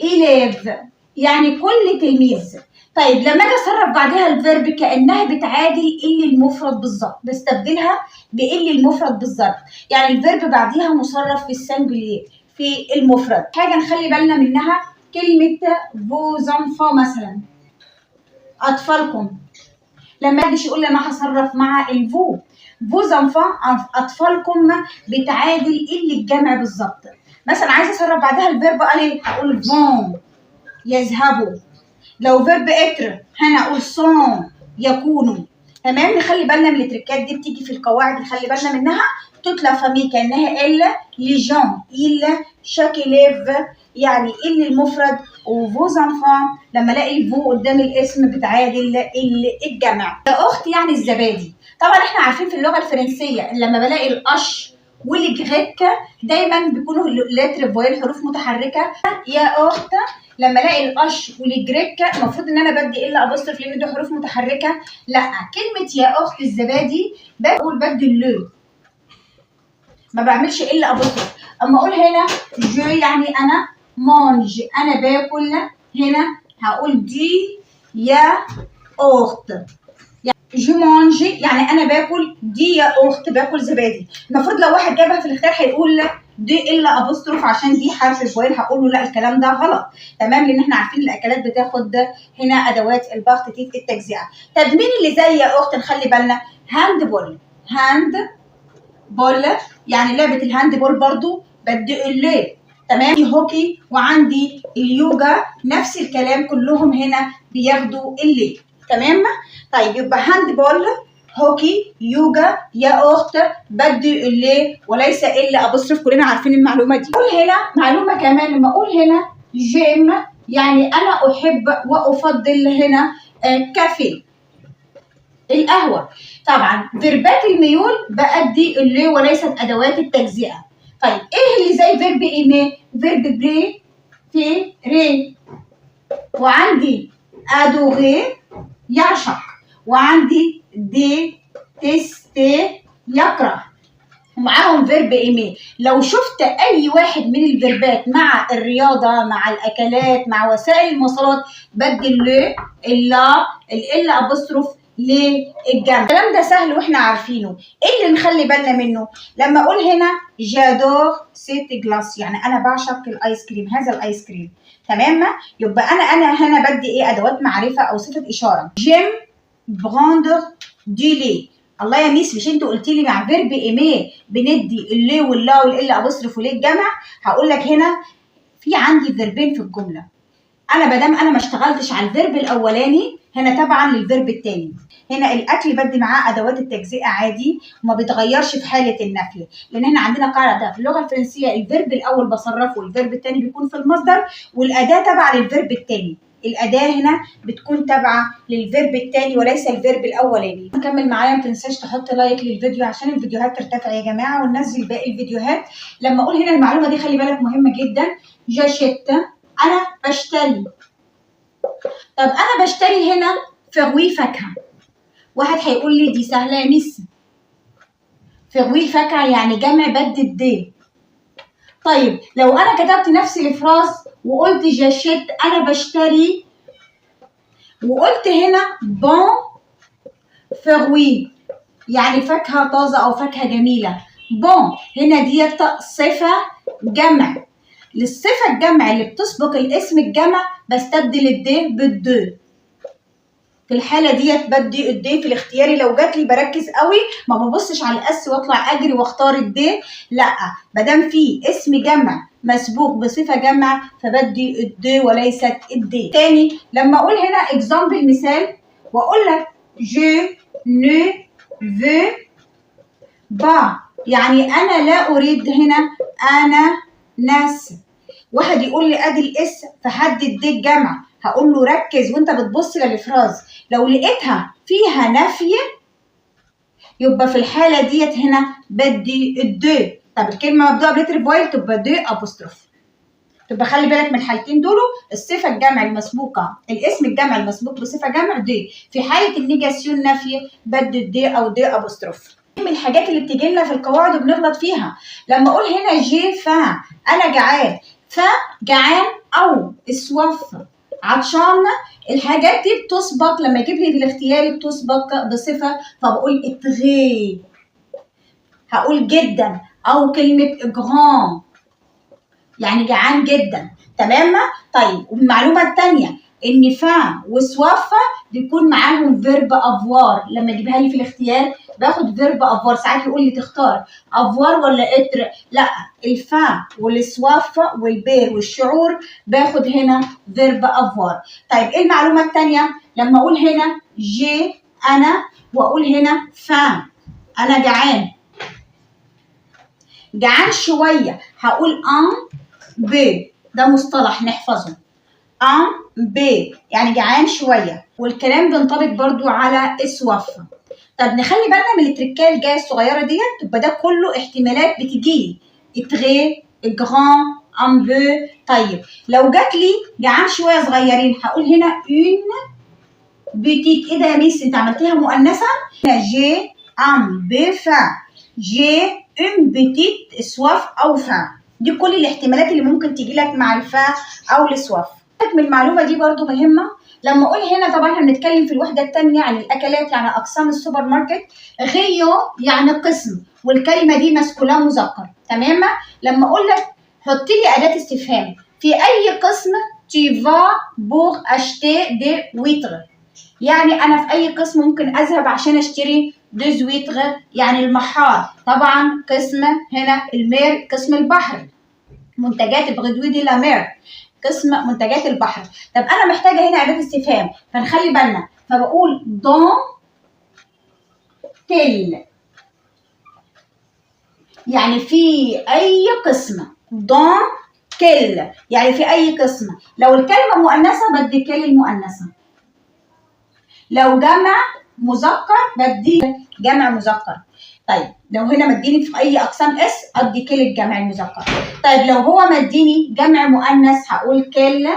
إليف يعني كل تلميذ. طيب لما اجي اصرف بعدها الفيرب كانها بتعادل المفرد بالظبط، بستبدلها المفرد بالظبط، يعني الفيرب بعديها مصرف في السنجولير في المفرد. حاجه نخلي بالنا منها كلمه فوز انفون مثلا اطفالكم، لما اجي يقول لي انا هصرف مع الفو فوز انفون اطفالكم بتعادل الجمع بالظبط. مثلا عايزه اصرف بعدها الفيرب الي هقول فون يذهبوا، لو فيرب اتر هنا اقول سون يكونوا. تمام؟ نخلي بالنا من التريكات دي بتيجي في القواعد نخلي بالنا منها. توت لا فامي كانها الا لي جون الا شاك إليف يعني ال المفرد، وفوز انفون لما الاقي الفو قدام الاسم بتعادل الجمع. يا اخت يعني الزبادي. طبعا احنا عارفين في اللغه الفرنسيه لما بلاقي الاش والجريك دايما بيكونوا لتر فويل حروف متحركه. يا اخت لما الاقي الاش والجريك المفروض ان انا بدي الا ابوستروف لان دي حروف متحركه. لا، كلمه يا اخت الزبادي بقول بدي اللو، ما بعملش الا ابوستروف. اما اقول هنا جو يعني انا، مانج انا باكل، هنا هقول دي يا اخت يعني جو مانجي يعني انا باكل دي يا اخت باكل زبادي. المفروض لو واحد جابها في الاختيار هيقول دي الا ابوستروف عشان دي حرف الفويل، هقول له لا الكلام ده غلط. تمام، لان احنا عارفين الاكلات بتاخد هنا ادوات الباغ تيت التجزئه. طب مين اللي زي يا اخت نخلي بالنا؟ هاند بول. هاند بول يعني لعبه الهاند بول برضو بدي اللي. تمام، هوكي وعندي اليوجا نفس الكلام، كلهم هنا بياخدوا اللي. تمام. طيب يبقى هاند بول، هوكي، يوجا يا اخت بدي اللي وليس الا ابوستروف. كلنا عارفين المعلومه دي. اقول هنا معلومه كمان، لما اقول هنا جيم يعني انا احب وافضل هنا كافيه القهوه. طبعا فيربات الميول بأدي اللي وليست ادوات التجزئه. طيب ايه اللي زي فيرب ايمي؟ فيرب بري في ري، وعندي ادوغي يعشق، وعندي دي تستي يكره، ومعاهم فيرب ايمي. لو شفت اي واحد من الفيربات مع الرياضه مع الاكلات مع وسائل المواصلات بدي اللي الا ابوستروف للجمع. الكلام ده سهل واحنا عارفينه. ايه اللي نخلي بالنا منه؟ لما اقول هنا جادور سيت جلاس يعني انا بعشق الايس كريم، هذا الايس كريم. تمام، يبقى انا هنا بدي ايه؟ ادوات معرفه او صفه اشاره. جيم براندر دي لي. الله يا ميس مش انتوا قلتي لي مع فيرب ايميه بندي اللي واللا والا ابوستروف وليه الجمع؟ هقول لك هنا في عندي فيربين في الجمله. انا مادام انا ما اشتغلتش على الفيرب الاولاني هنا تبعا للفيرب الثاني. هنا الاكل بدي معاه ادوات التجزئه عادي وما بيتغيرش في حاله النفي، لان احنا عندنا قاعده في اللغه الفرنسيه الفيرب الاول بصرفه والفيرب الثاني بيكون في المصدر، والاداه تابعه للفيرب الثاني. الاداه هنا بتكون تابعه للفيرب الثاني وليس الفيرب الاولاني. نكمل معايا، ما تنساش تحط لايك للفيديو عشان الفيديوهات ترتفع يا جماعه وننزل باقي الفيديوهات. لما اقول هنا المعلومه دي خلي بالك مهمه جدا، جاشيت انا بشتري. طب انا بشتري هنا فروي فاكهه. واحد هيقول لي دي سهله يا ميس، فروي فاكهه يعني جمع بدي الدي. طيب لو انا كتبت نفس الافراز وقلت جاشيت انا بشتري، وقلت هنا بون فروي يعني فاكهه طازه او فاكهه جميله. بون هنا ديت صفه جمع، للصفه الجمع اللي بتسبق الاسم الجمع بستبدل الدي بالدو. في الحاله ديت بدي الدي في الاختياري. لو جات لي بركز قوي ما ببصش على الاس واطلع اجري واختار الدي، لا ما دام في اسم جمع مسبوق بصفه جمع فبدي الدي وليست الدي. تاني لما اقول هنا اكزامبل مثال واقول لك جو نو فو با يعني انا لا اريد هنا انا ناس. واحد يقول لي ادي الاس فحدد دي الجمع، هقول له ركز وانت بتبص للافراز، لو لقيتها فيها نفي يبقى في الحاله ديت هنا بدي الدو. طب الكلمه مبدوءه بلتر فويل تبقى دو ابوستروف. تبقى خلي بالك من الحالتين دول، الصفه الجمع المسبوقه الاسم الجمع المسبوق بصفه جمع دي، في حاله النيجاسيون نفي بدي الدي او دي ابوستروف. من الحاجات اللي بتيجي لنا في القواعد وبنغلط فيها، لما اقول هنا جي فا انا جعان، فجعان او اسوف عطشان، الحاجات دي بتسبق لما يجيب لي الاختياري بتسبق بصفه، فبقول اتغي هقول جدا، او كلمه جران يعني جعان جدا. تمام. طيب والمعلومه الثانيه ان فا وسوافا بيكون معاهم فيرب افوار، لما يجيبها لي في الاختيار باخد فيرب افوار. ساعات يقول لي تختار افوار ولا اتر، لا الفا والسوافا والبير والشعور باخد هنا فيرب افوار. طيب ايه المعلومه الثانيه؟ لما اقول هنا جي انا واقول هنا فا انا جعان، جعان شويه هقول ان بي، ده مصطلح نحفظه ان بي يعني جعان شويه، والكلام بينطبق برضو على اسوف. طب نخلي بالنا من التركات الجايه الصغيره ديت، تبقى ده كله احتمالات بتجيلي اتغي جران ان بو. طيب لو جات لي جعان شويه صغيرين هقول هنا اون بيتيت. ايه ده يا ميس انت عملتيها مؤنثه؟ هنا جي ان بي فا، جي اون بيتيت اسواف او فا. دي كل الاحتمالات اللي ممكن تيجي لك مع الفا او الاسواف. من المعلومه دي برضو مهمه، لما اقول هنا طبعا هنتكلم في الوحده الثانيه عن الاكلات، يعني اقسام السوبر ماركت. غيو يعني قسم، والكلمه دي مسكوله مذكر. تمام. لما اقول لك حط لي اداه استفهام في اي قسم، tu vas pour acheter des huîtres، يعني انا في اي قسم ممكن اذهب عشان اشتري دي زويتغ، يعني المحار. طبعا قسم هنا المير قسم البحر، منتجات برودوي دي لا مير قسم منتجات البحر. طب انا محتاجه هنا اداه استفهام، فنخلي بالنا، فبقول دون كيل، يعني في اي قسم. دون كيل يعني في اي قسم. لو الكلمه مؤنثه بدي كيل المؤنثه، لو جمع مذكر بدي جمع مذكر. طيب لو هنا مديني في اي اقسام اس ادي كل الجمع المذكر. طيب لو هو مديني جمع مؤنث هقول كل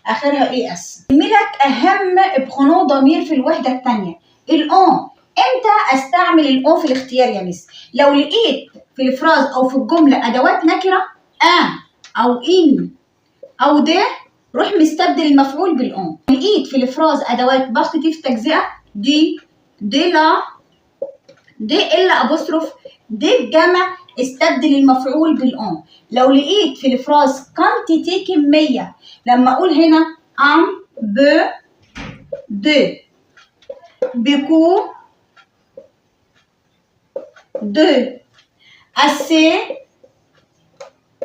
اخرها اي اس. لك اهم برونو ضمير في الوحده الثانيه الاون. امتى استعمل الاون في الاختيار يا مس؟ لو لقيت في الفراز او في الجمله ادوات نكره او ان او ده، روح مستبدل المفعول بالاون. لقيت في الافراز ادوات بارتيتيف تجزئه دي لا، دي الا ابوستروف، دي الجمع، استبدل المفعول بالاون. لو لقيت في الافراز كانتيتي كميه، لما اقول هنا ام بو دو بيكو دو اسي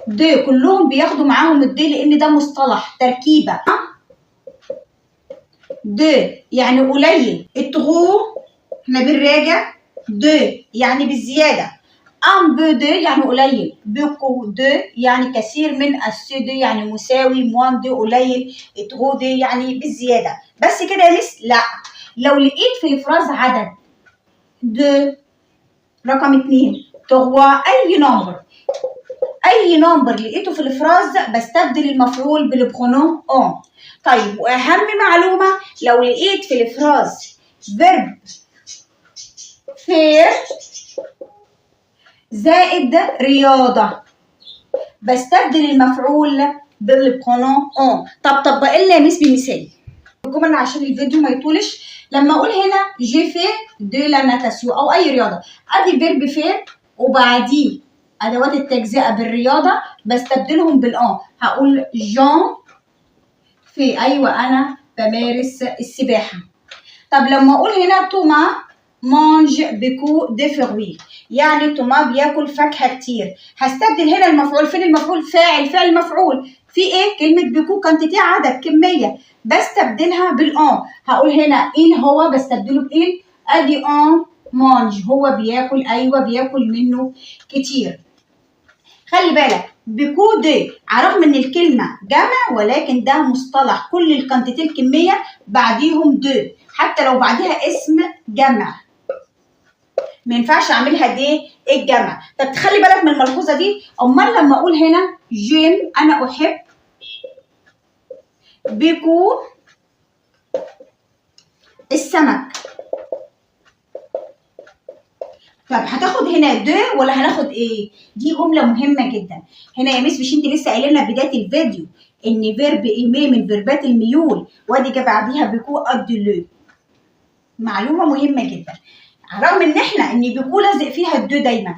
دو، كلهم بياخدوا معاهم الدي لان ده مصطلح تركيبه. دو يعني قليل، اتغو احنا بنراجع، دو يعني بالزياده، ام بو دو يعني قليل، بوكو دو يعني كثير من، اسي دو يعني مساوي، موان دو قليل، اتغو دو يعني بالزياده. بس كده يا مس؟ لا، لو لقيت في الفراز عدد دو رقم 2 تغوا اي نمبر لقيته في الفراز بستبدل المفعول بالبرونون اون. طيب واهم معلومه، لو لقيت في الفراز فيرب فير زائد رياضه بستبدل المفعول بالبرونون اون. طب طبق لنا يا مس بمثال الجمل عشان الفيديو ما يطولش. لما اقول هنا جي في دو لا ناتاسيون او اي رياضه، ادي فيرب فير وبعديه ادوات التجزئه بالرياضه بستبدلهم بالان. هقول جون في، ايوه انا بمارس السباحه. طب لما اقول هنا توما مانج بيكو دي فروي، يعني توما بياكل فاكهه كتير، هستبدل هنا المفعول. فين المفعول؟ فاعل مفعول في ايه؟ كلمه بيكو كانتيتي عدد كميه، بستبدلها بالان. هقول هنا ان هو بستبدله بان، ادي ان مانج هو بياكل، ايوه بياكل منه كتير. خلي بالك بيكو دي على الرغم ان الكلمه جمع ولكن ده مصطلح، كل الكانتيتي الكميه بعديهم دو، حتى لو بعديها اسم جمع ما ينفعش اعملها دي الجمع. طب تخلي بالك من الملحوظه دي. امال لما اقول هنا جيم انا احب، بيكو السمك، طب هتاخد هنا دو ولا هناخد ايه؟ دي جمله مهمه جدا هنا يا مس. مش انت لسه قايله لنا في بدايه الفيديو ان فيرب ايمي من فيربات الميول وادي جه بعديها بيكو ادي لو. معلومه مهمه جدا، رغم ان احنا ان بيكو لازق فيها الدو دايما،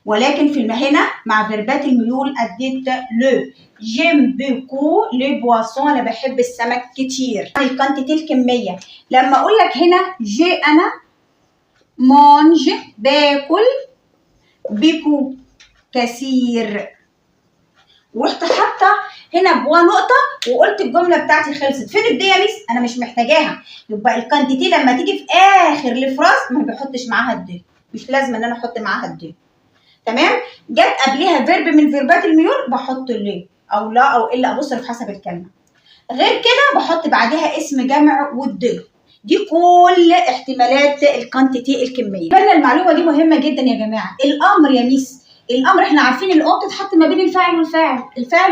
ولكن في هنا مع فيربات الميول اديت لو. جيم بيكو لي بواسون، انا بحب السمك كتير. الكانتيتي الكميه، لما اقول لك هنا جي انا مانج باكل، بيكو كثير، ورحت حاطه هنا بوا نقطه وقلت الجمله بتاعتي خلصت. فين الدي يا ميس؟ انا مش محتاجاها. يبقى الكانتيتي لما تيجي في اخر الفراز ما بحطش معاها الدي، مش لازم ان انا احط معاها الدي. تمام. جت قبلها فيرب من فيربات الميول بحط ليه او لا او الا ابصرف حسب الكلمه. غير كده بحط بعدها اسم جمع والدي. دي كل احتمالات الكانتيتي الكميه. بالنا المعلومه دي مهمه جدا يا جماعه. الامر يا ميس، الامر احنا عارفين الاو بتتحط ما بين الفاعل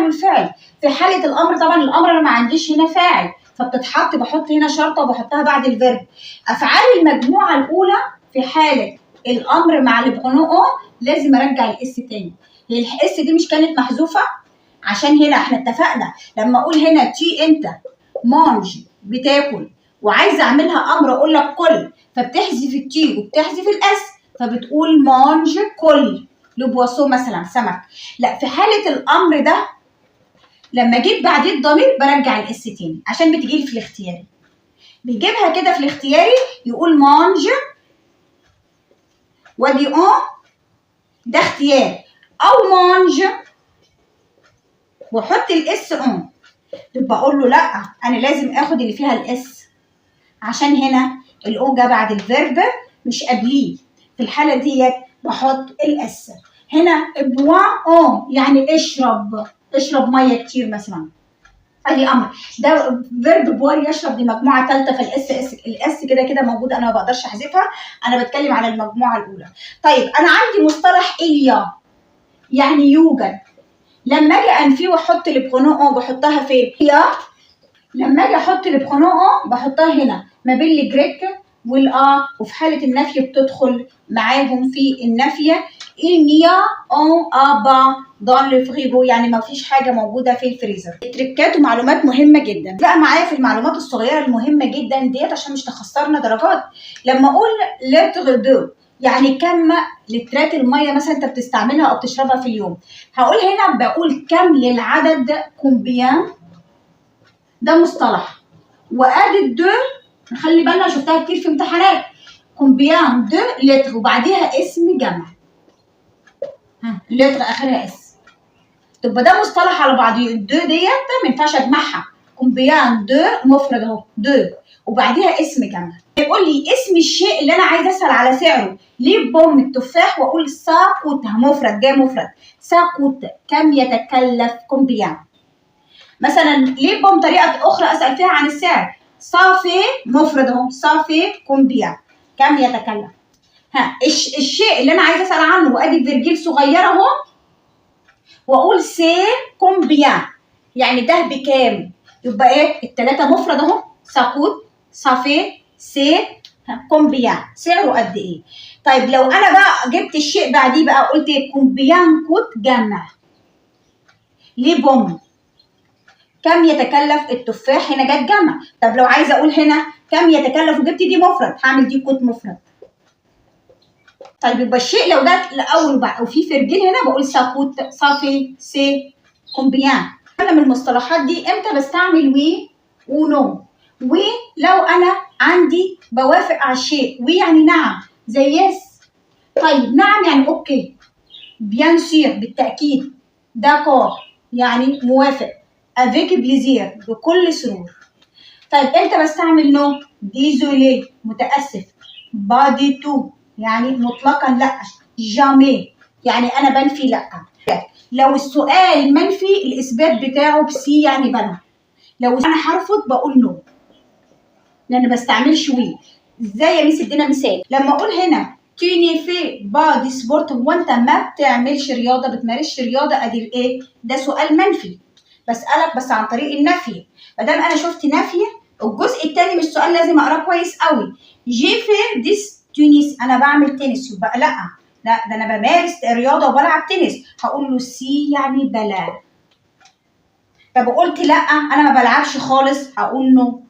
والفاعل. في حاله الامر طبعا الامر انا ما عنديش هنا فاعل، فبتتحط بحط هنا شرطه وبحطها بعد الفيرب. افعال المجموعه الاولى في حاله الامر مع البرونو او لازم ارجع الاس تاني. هي الاس دي مش كانت محذوفه؟ عشان هنا احنا اتفقنا لما اقول هنا تي انت مانج بتاكل، وعايزه اعملها امر اقول لك كل، فبتحذف التي وبتحذف الاس، فبتقول مانج كل لو بواسو مثلا سمك. لا، في حاله الامر ده لما اجيب بعديه الضمير برجع الاس تاني عشان بتجيلي في الاختياري. بيجيبها كده في الاختياري يقول مانج وادي اون ده اختيار، او مانج واحط الاس اون، يبقى اقول له لا انا لازم اخد اللي فيها الاس عشان هنا الاو جه بعد الفيرب مش قبليه. في الحاله ديت بحط الاس. هنا بوا اون يعني اشرب، اشرب ميه كتير مثلا، ادي امر. ده فيرب بوار يشرب، دي مجموعه ثالثه، فالاس كده كده موجوده، انا ما بقدرش احذفها، انا بتكلم على المجموعه الاولى. طيب انا عندي مصطلح إليا يعني يوجد، لما اجي انفيه واحط البرونون اون بحطها فين؟ إليا لما اجي احط البرونون اون بحطها هنا ما بين الجريك والا، وفي حاله النفي بتدخل معاهم في النفيه. il n'y a pas dans le frigo يعني ما فيش حاجه موجوده في الفريزر. تريكات ومعلومات مهمه جدا بقى معايا في المعلومات الصغيره المهمه جدا ديت عشان مش تخسرنا درجات. لما اقول لتر دو يعني كم لترات الميه مثلا انت بتستعملها او بتشربها في اليوم، هقول هنا بقول كم للعدد كومبيان، ده مصطلح. وادي دو نخلي بالنا شفتها كتير في امتحانات، كومبيان دو لتر وبعديها اسم جمع، لتر اخرها اس، تبقى ده مصطلح على بعضيه. الدو ديت ما ينفعش اجمعها، كومبيان دو مفرد اهو دو وبعديها اسم جمع. يقول لي اسم الشيء اللي انا عايز اسال على سعره، ليه بوم التفاح واقول ساقوت مفرد جاي مفرد، ساقوت كم يتكلف كومبيان. مثلا ليه بوم طريقه اخرى اسال فيها عن السعر، صافي مفرد اهو صافي كومبيان كم يتكلف. الشيء اللي انا عايز اسال عنه وادي فيرجيل صغيره اهو واقول سي كومبيان يعني ده بكام، يبقى ايه الثلاثه مفرد اهو ساكوت صافي سي كومبيان سعره قد ايه. طيب لو انا بقى جبت الشيء بعديه بقى قلت ايه كومبيان كوت جمع، ليه بوم كم يتكلف التفاح هنا جت جمع. طب لو عايزه اقول هنا كم يتكلف وجبت دي مفرد هعمل دي كوت مفرد. طيب يبقى الشيء لو جت الاول وبعد وفي فرجين هنا بقول ساكوت صافي سي كومبيان. انا من المصطلحات دي امتى بستعمل وي ونو. وي لو انا عندي بوافق على الشيء، وي يعني نعم زي يس. طيب نعم يعني اوكي، بيان سير بالتاكيد، داكور يعني موافق، افيك بليزير بكل سرور. طيب امتى بستعمل نو؟ ديزولي متاسف، با دي تو يعني مطلقا لا، جامي يعني انا بنفي لا. لو السؤال منفي الاثبات بتاعه بسي يعني بلا، لو انا هرفض بقول نو لان ما بستعملش وي. ازاي يا ميس ادينا مثال، لما اقول هنا تيني في با دي سبورت هو انت ما بتعملش رياضه بتمارسش رياضه، ادي الايه ده سؤال منفي بسالك بس عن طريق النفي. ما دام انا شفت نفي الجزء الثاني من السؤال لازم اقراه كويس قوي. جي في ديس تونس انا بعمل تنس، يبقى لا ده انا بمارس رياضه وبلعب تنس، هقول له سي يعني بلا. طب قلت لا انا ما بلعبش خالص هقول نو.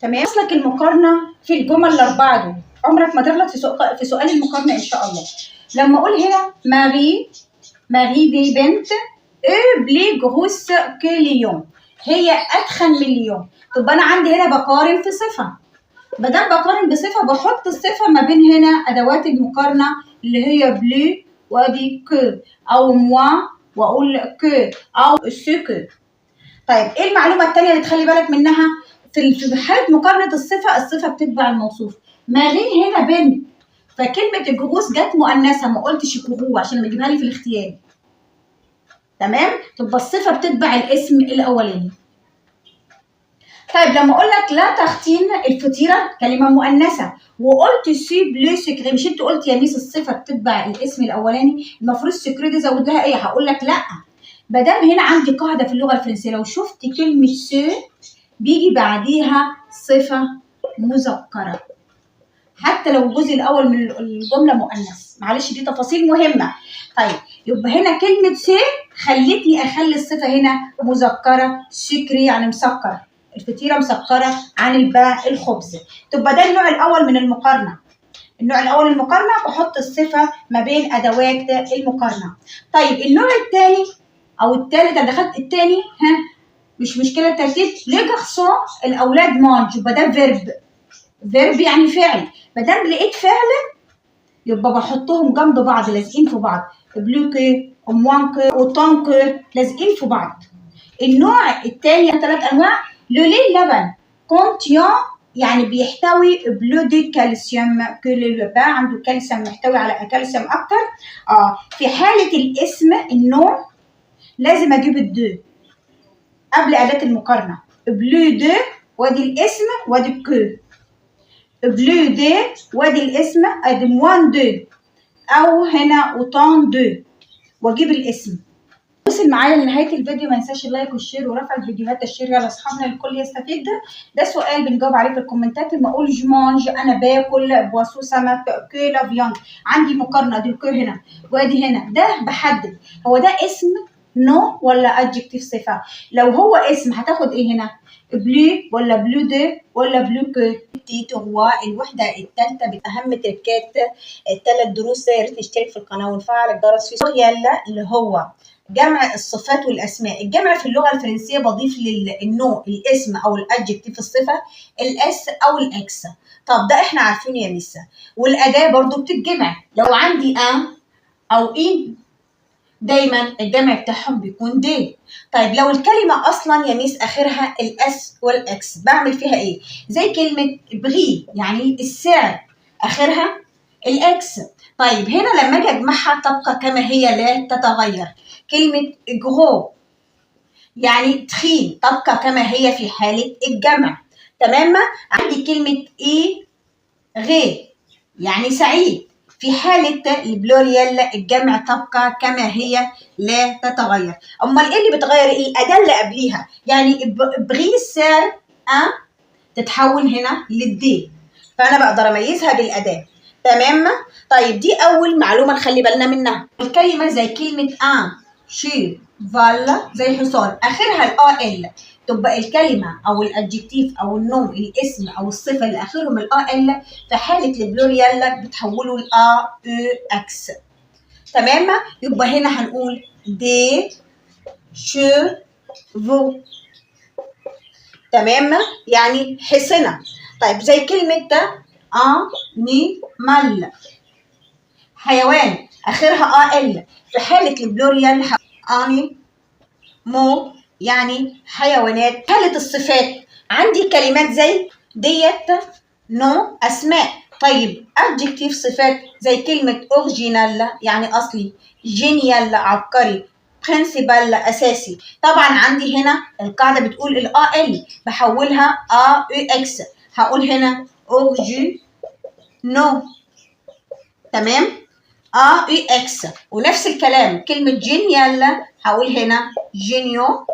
تمام. اصلك المقارنه في الجمل الاربعه دول عمرك ما تغلط في سؤال المقارنه ان شاء الله. لما اقول هنا ماري دي بنت بلي جروس كليون هي اتخن من ليون، طب انا عندي هنا بقارن في صفه، ما دام بقارن بصفه بحط الصفه ما بين هنا ادوات المقارنه اللي هي بلي وادي كو او موا واقول كو او سكو. طيب ايه المعلومه الثانيه اللي تخلي بالك منها؟ في حاله مقارنه الصفه بتتبع الموصوف. ماري هنا بنت، فكلمه الجروس جت مؤنثه ما قلتش كرو عشان لما اجيبها لي في الاختياري. تمام، تبقى الصفه بتتبع الاسم الاولاني. طيب لما اقول لك لا تختين الفطيره كلمه مؤنثه وقلت سي بلو سكري، مش انت قلت يا ميس الصفه بتتبع الاسم الاولاني، المفروض سكري دي زود لها ايه؟ هقول لك لا، ما دام هنا عندي قاعده في اللغه الفرنسيه لو شفت كلمه سو بيجي بعديها صفه مذكره. حتى لو الجزء الاول من الجمله مؤنث. معلش دي تفاصيل مهمه. طيب يبقى هنا كلمه سي خلتني اخلي الصفه هنا مذكره، سكري يعني مسكر، الفطيره مسكره عن الباقي الخبز. تبقى ده النوع الاول من المقارنه. النوع الاول المقارنه بحط الصفه ما بين ادوات المقارنه. طيب النوع الثاني او الثالث، انا دخلت الثاني، مش مشكله الترتيب. لي جارسون الاولاد مانج، يبقى ده فيرب يعني فعل. ما دام لقيت فعل يبقى بحطهم جنب بعض لازقين في بعض، بلو كو وموان كو وطون كو لازقين في بعض. النوع الثاني 3 انواع. لو لي لبن كونتيون يعني بيحتوي بلو دي كالسيوم، كل البان عنده كالسيوم، محتوي على كالسيوم اكتر. في حاله الاسم النوع لازم اجيب الدو قبل اداه المقارنه. بلو دو وادي الاسم وادي كو، بلو دو وادي الاسم ادي موان دو، او هنا اوتون دو واجيب الاسم. وصل معايا لنهايه الفيديو، ما ينساش اللايك والشير ورفع الفيديوهات تشيرها لاصحابنا الكل يستفيد. ده سؤال بنجاوب عليه في الكومنتات. لما اقول جو مانج انا باكل، بواسو سمك، كو لا فياند، عندي مقارنه دي الكو هنا وادي هنا، ده بحدد هو ده اسم نو ولا ادجكتيف صفه. لو هو اسم هتاخد ايه هنا؟ بلو ولا بلو دو ولا بلو كو. هو الوحده الثالثه باهم تركات الثلاث دروس. يا ريت نشترك في القناه ونفعل الجرس. في يلا اللي هو جمع الصفات والاسماء. الجمع في اللغه الفرنسيه بضيف للنو الاسم او الادجكتيف الصفه الاس او الاكس. طب ده احنا عارفينه يا ميسا. والاداه برضو بتتجمع. لو عندي ان او ان دايما الجمع بتاعهم بيكون دي. طيب لو الكلمه اصلا يا ميس اخرها الاس والاكس بعمل فيها ايه؟ زي كلمه بغي يعني السعر اخرها الاكس. طيب هنا لما اجي اجمعها تبقى كما هي لا تتغير. كلمه جرو يعني تخين تبقى كما هي في حاله الجمع. تمام. عندي كلمه اي غي يعني سعيد، في حالة البلوريال الجمع تبقى كما هي لا تتغير. أمال إيه اللي بتغير؟ الأداة اللي قبليها. يعني بغي السعر تتحول هنا للدي، فأنا بقدر أميزها بالأداة. تمام. طيب دي أول معلومة نخلي بالنا منها. الكلمة زي كلمة شي فالا زي حصان اخرها ال تبقى الكلمه او الادجكتيف او النوم الاسم او الصفه اللي اخرهم ال في حاله البلوريال بتحولوا ل او اكس. تمام. يبقى هنا هنقول دي شيفو. تمام يعني حصنه. طيب زي كلمه انيمال حيوان اخرها ال في حاله البلوريال اني مو يعني حيوانات. حالة الصفات عندي كلمات زي ديت نو اسماء. طيب adjective صفات زي كلمة original يعني اصلي، genial عبقري، principal اساسي. طبعا عندي هنا القاعدة بتقول ال بحولها اx. هقول هنا original. تمام. اكس. ونفس الكلام كلمة جينيال هقول هنا جينيو.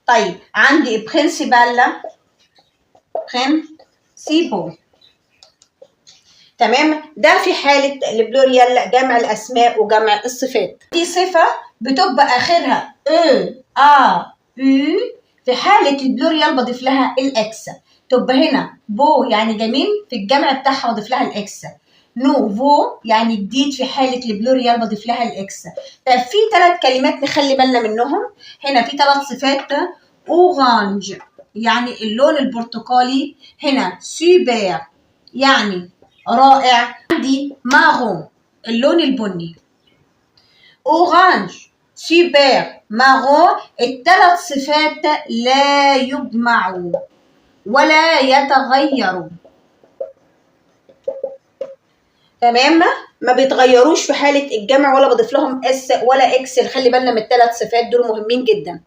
طيب عندي برنسيبال برنسيبو. تمام. ده في حالة البلوريال جمع الأسماء وجمع الصفات. دي صفة بتبقى آخرها في حالة البلوريال بضيف لها الإكس. تبقى هنا بو يعني جميل، في الجمع بتاعها بضيف لها الإكس. نوفو يعني جديد، في حالة البلوريال بضيف لها الإكس. طب في 3 كلمات نخلي بالنا منهم. هنا في 3 صفات. أورانج يعني اللون البرتقالي، هنا سوبر يعني رائع، عندي مارون اللون البني. أورانج سوبر مارون ال3 صفات لا يجمعوا ولا يتغيروا. تمام. ما بيتغيروش في حالة الجمع ولا بضيف لهم اس ولا اكس. خلي بالنا من ال3 صفات دول مهمين جدا.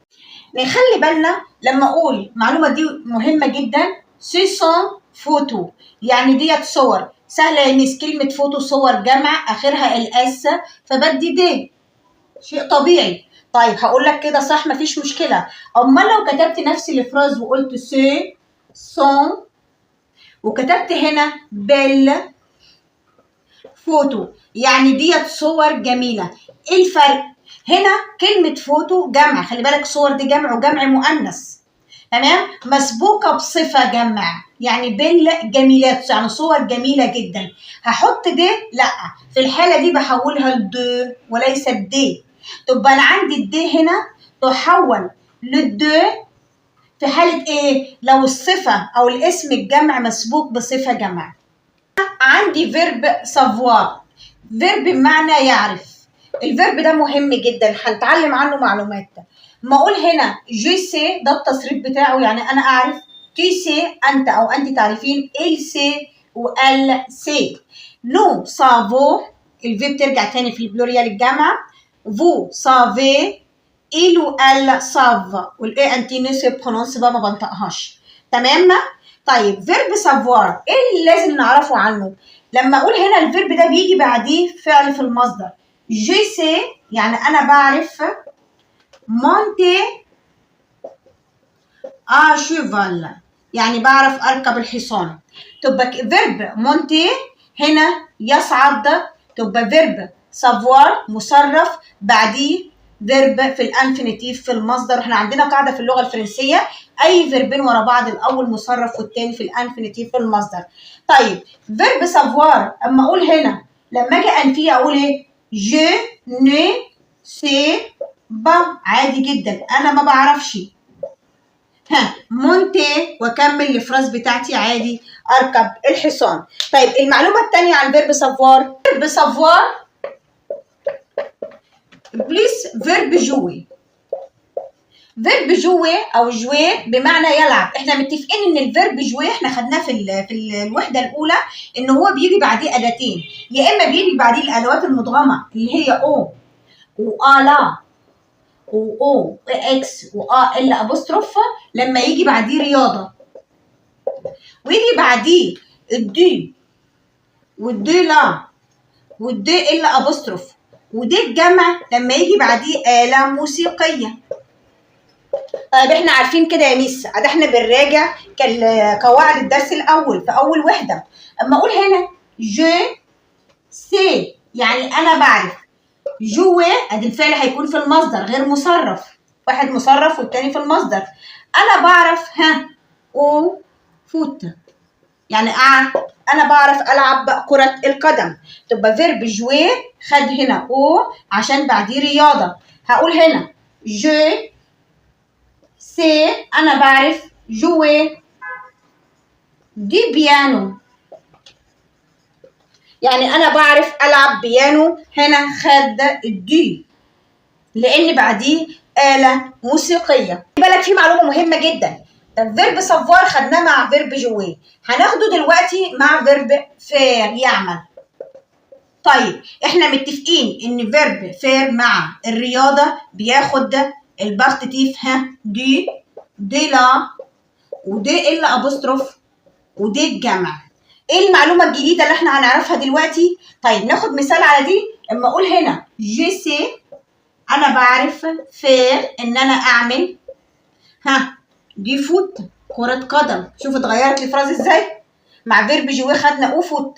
نخلي بالنا لما اقول معلومة دي مهمة جدا. سيسون فوتو يعني ديت صور. سهلة يا ميس كلمة فوتو صور جمع اخرها الاس فبدي دي شيء طبيعي. طيب هقول لك كده صح مفيش مشكلة. امال لو كتبت نفس الافراز وقلت سي سون وكتبت هنا فوتو، يعني ديت صور جميله. ايه الفرق؟ هنا كلمه فوتو جمع، خلي بالك صور دي جمع وجمع مؤنث، تمام، مسبوقه بصفه جمع، يعني بالجميلات، يعني صور جميله جدا. هحط دي؟ لا، في الحاله دي بحولها لدو وليس دي. طب انا عندي الدي هنا تحول للدو في حاله ايه؟ لو الصفه او الاسم الجمع مسبوق بصفه جمع. عندي فيرب سافوار، فيرب بمعنى يعرف. الفيرب ده مهم جدا، هنتعلم عنه معلومات. ما اقول هنا جو سي، ده التصريف بتاعه، يعني انا اعرف. تي سي، انت او انت تعرفين. ال سي وال سي. نو سافو، الفي بترجع تاني في البلوريال الجمع. فو سافي، il ou elle savent، والاي انتي نسي برونونس بقى ما بنطقهاش، تمام. طيب فيرب سافوار ايه اللي لازم نعرفه عنه؟ لما اقول هنا الفيرب ده بيجي بعديه فعل في المصدر. جو سي يعني انا بعرف. مونتي ا شيفال يعني بعرف اركب الحصان. تبقى فيرب مونتي هنا يصعد، تبقى فيرب سافوار مصرف بعديه فيرب في الانفينيتيف في المصدر. احنا عندنا قاعده في اللغه الفرنسيه، اي فيربين ورا بعض الاول مصرف والتاني في الانفينيتيف في المصدر. طيب فيرب سافوار اما اقول هنا، لما اجي انفيه اقول ايه؟ جو ني سي با، عادي جدا انا ما بعرفش. ها مونتي واكمل الفراز بتاعتي عادي، اركب الحصان. طيب المعلومه الثانيه عن فيرب سافوار، فيرب سافوار بليس فيرب جوي. فيرب جوي او جوي بمعنى يلعب. احنا متفقين ان الفيرب جوي احنا خدناه في الوحده الاولى ان هو بيجي بعديه اداتين، يا اما بيجي بعديه الادوات المدغمه اللي هي او والا واو اكس واه ال ابوستروف، لما يجي بعديه رياضه، ويجي بعديه الدي والدي لا والدي ال ابوستروف، ودي الجمع لما يجي بعديه آلة موسيقية. طيب احنا عارفين كده يا ميس، ده احنا بنراجع قواعد الدرس الاول في اول وحده. اما اقول هنا جو سي يعني انا بعرف. جوه ادي الفعل هيكون في المصدر غير مصرف، واحد مصرف والتاني في المصدر. انا بعرف او فوت، يعني انا بعرف العب كرة القدم. تبقى فيرب جوي خد هنا او عشان بعديه رياضة. هقول هنا جو سي انا بعرف جوي دي بيانو، يعني انا بعرف العب بيانو. هنا خد الدي لان بعديه آلة موسيقية. بالك في معلومة مهمة جدا، فيرب سافوار خدناه مع فيرب جوي، هناخده دلوقتي مع فيرب فير يعمل. طيب احنا متفقين ان فيرب فير مع الرياضة بياخد البارتيتيف دي لا ودي ال ابوستروف ودي الجمع. ايه المعلومة الجديدة اللي احنا هنعرفها دلوقتي؟ طيب ناخد مثال على دي. اما اقول هنا جي سي انا بعرف. فير ان انا اعمل دي فوت كرة قدم. شوف اتغيرت الفراز ازاي مع فيرب جوي خدنا او فوت،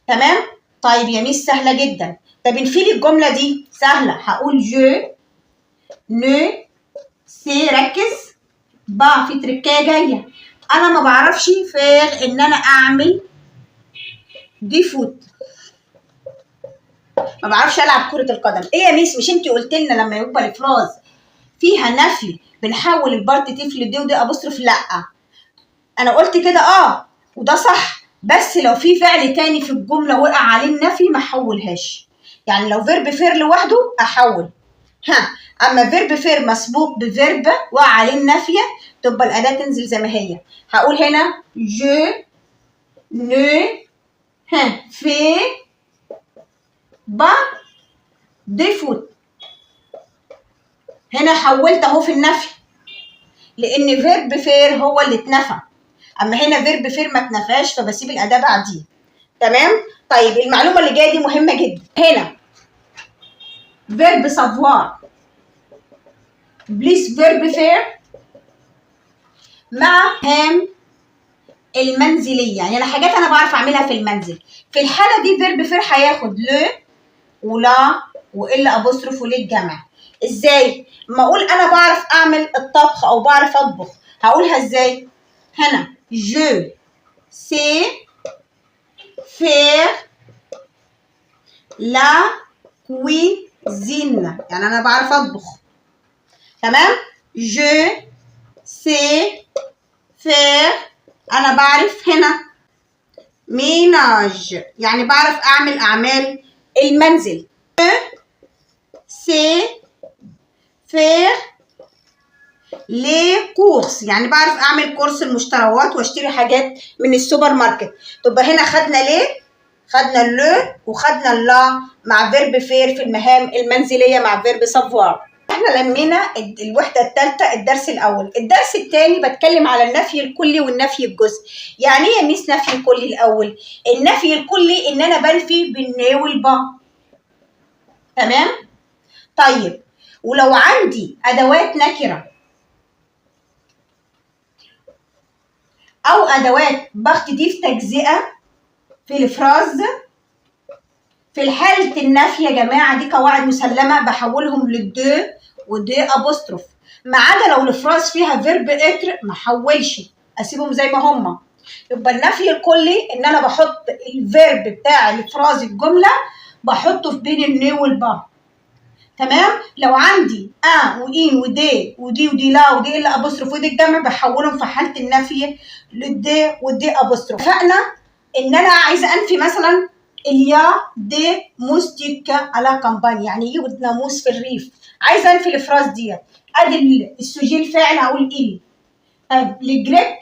تمام. طيب يا ميس سهلة جدا. طب نفيد الجملة دي سهلة، هقول جو نو سي، ركز با في تركايه جاية، انا ما بعرفش فير ان انا اعمل دي فوت، ما بعرفش العب كرة القدم. ايه يا ميس مش انت قلت لنا لما يبقى الفراز فيها نفي بنحول البارتيتيف لدي ودي ابوستروف؟ لا انا قلت كده وده صح، بس لو في فعل تاني في الجمله وقع عليه النفي ما احولهاش. يعني لو فيرب فير لوحده احول، اما فيرب فير مسبوق بفيرب وقع عليه النفي تبقى الاداه تنزل زي ما هي. هقول هنا جو نو في با دي فوت، هنا حولت اهو في النفي لان فيرب فير هو اللي اتنفى، اما هنا فيرب فير ما اتنفاش فبسيب الاداه بعديه، تمام. طيب المعلومه اللي جايه دي مهمه جدا. هنا فيرب سافوار بليس فيرب فير مع هام المنزليه، يعني حاجات انا بعرف اعملها في المنزل. في الحاله دي فيرب فير هياخد لو ولا وال ابوستروف وللجمع. ازاي؟ ما اقول انا بعرف اعمل الطبخ او بعرف اطبخ، هقولها ازاي؟ هنا je sais faire la cuisine، يعني انا بعرف اطبخ. تمام؟ je sais faire، انا بعرف هنا ménage، يعني بعرف اعمل اعمال المنزل. je sais faire les courses، يعني بعرف اعمل كورس المشتريات واشتري حاجات من السوبر ماركت. تبقى هنا خدنا ليه، خدنا اللو وخدنا اللا مع فيرب فير في المهام المنزليه مع فيرب سافوار. احنا لمينا الوحده الثالثه الدرس الاول. الدرس الثاني بتكلم على النفي الكلي والنفي الجزئي. يعني ايه يا ميس نفي الكلي الاول؟ النفي الكلي ان انا بنفي بالني والبا. تمام؟ طيب ولو عندي ادوات نكره او ادوات بتضيف تجزئه في الافراز، في حاله النفي يا جماعه دي قواعد مسلمه بحولهم للدو ودو ابوستروف، ما عدا لو الافراز فيها فيرب اتر ما احولش، اسيبهم زي ما هما. يبقى النفي الكلي ان انا بحط الفيرب بتاع الافراز الجمله بحطه في بين الني والبا. تمام؟ لو عندي وان ودي ودي ودي لا ودي الا ابوستروف ودي الجمع بحولهم في حاله النفي للدي والدي ابوستروف. اتفقنا ان انا عايزه انفي مثلا اليا دي موستيكا على كامباني، يعني يوجد ناموس في الريف، عايزه انفي الافراز ديت. ادي السوجي الفاعل هقول ايه. طيب الجريك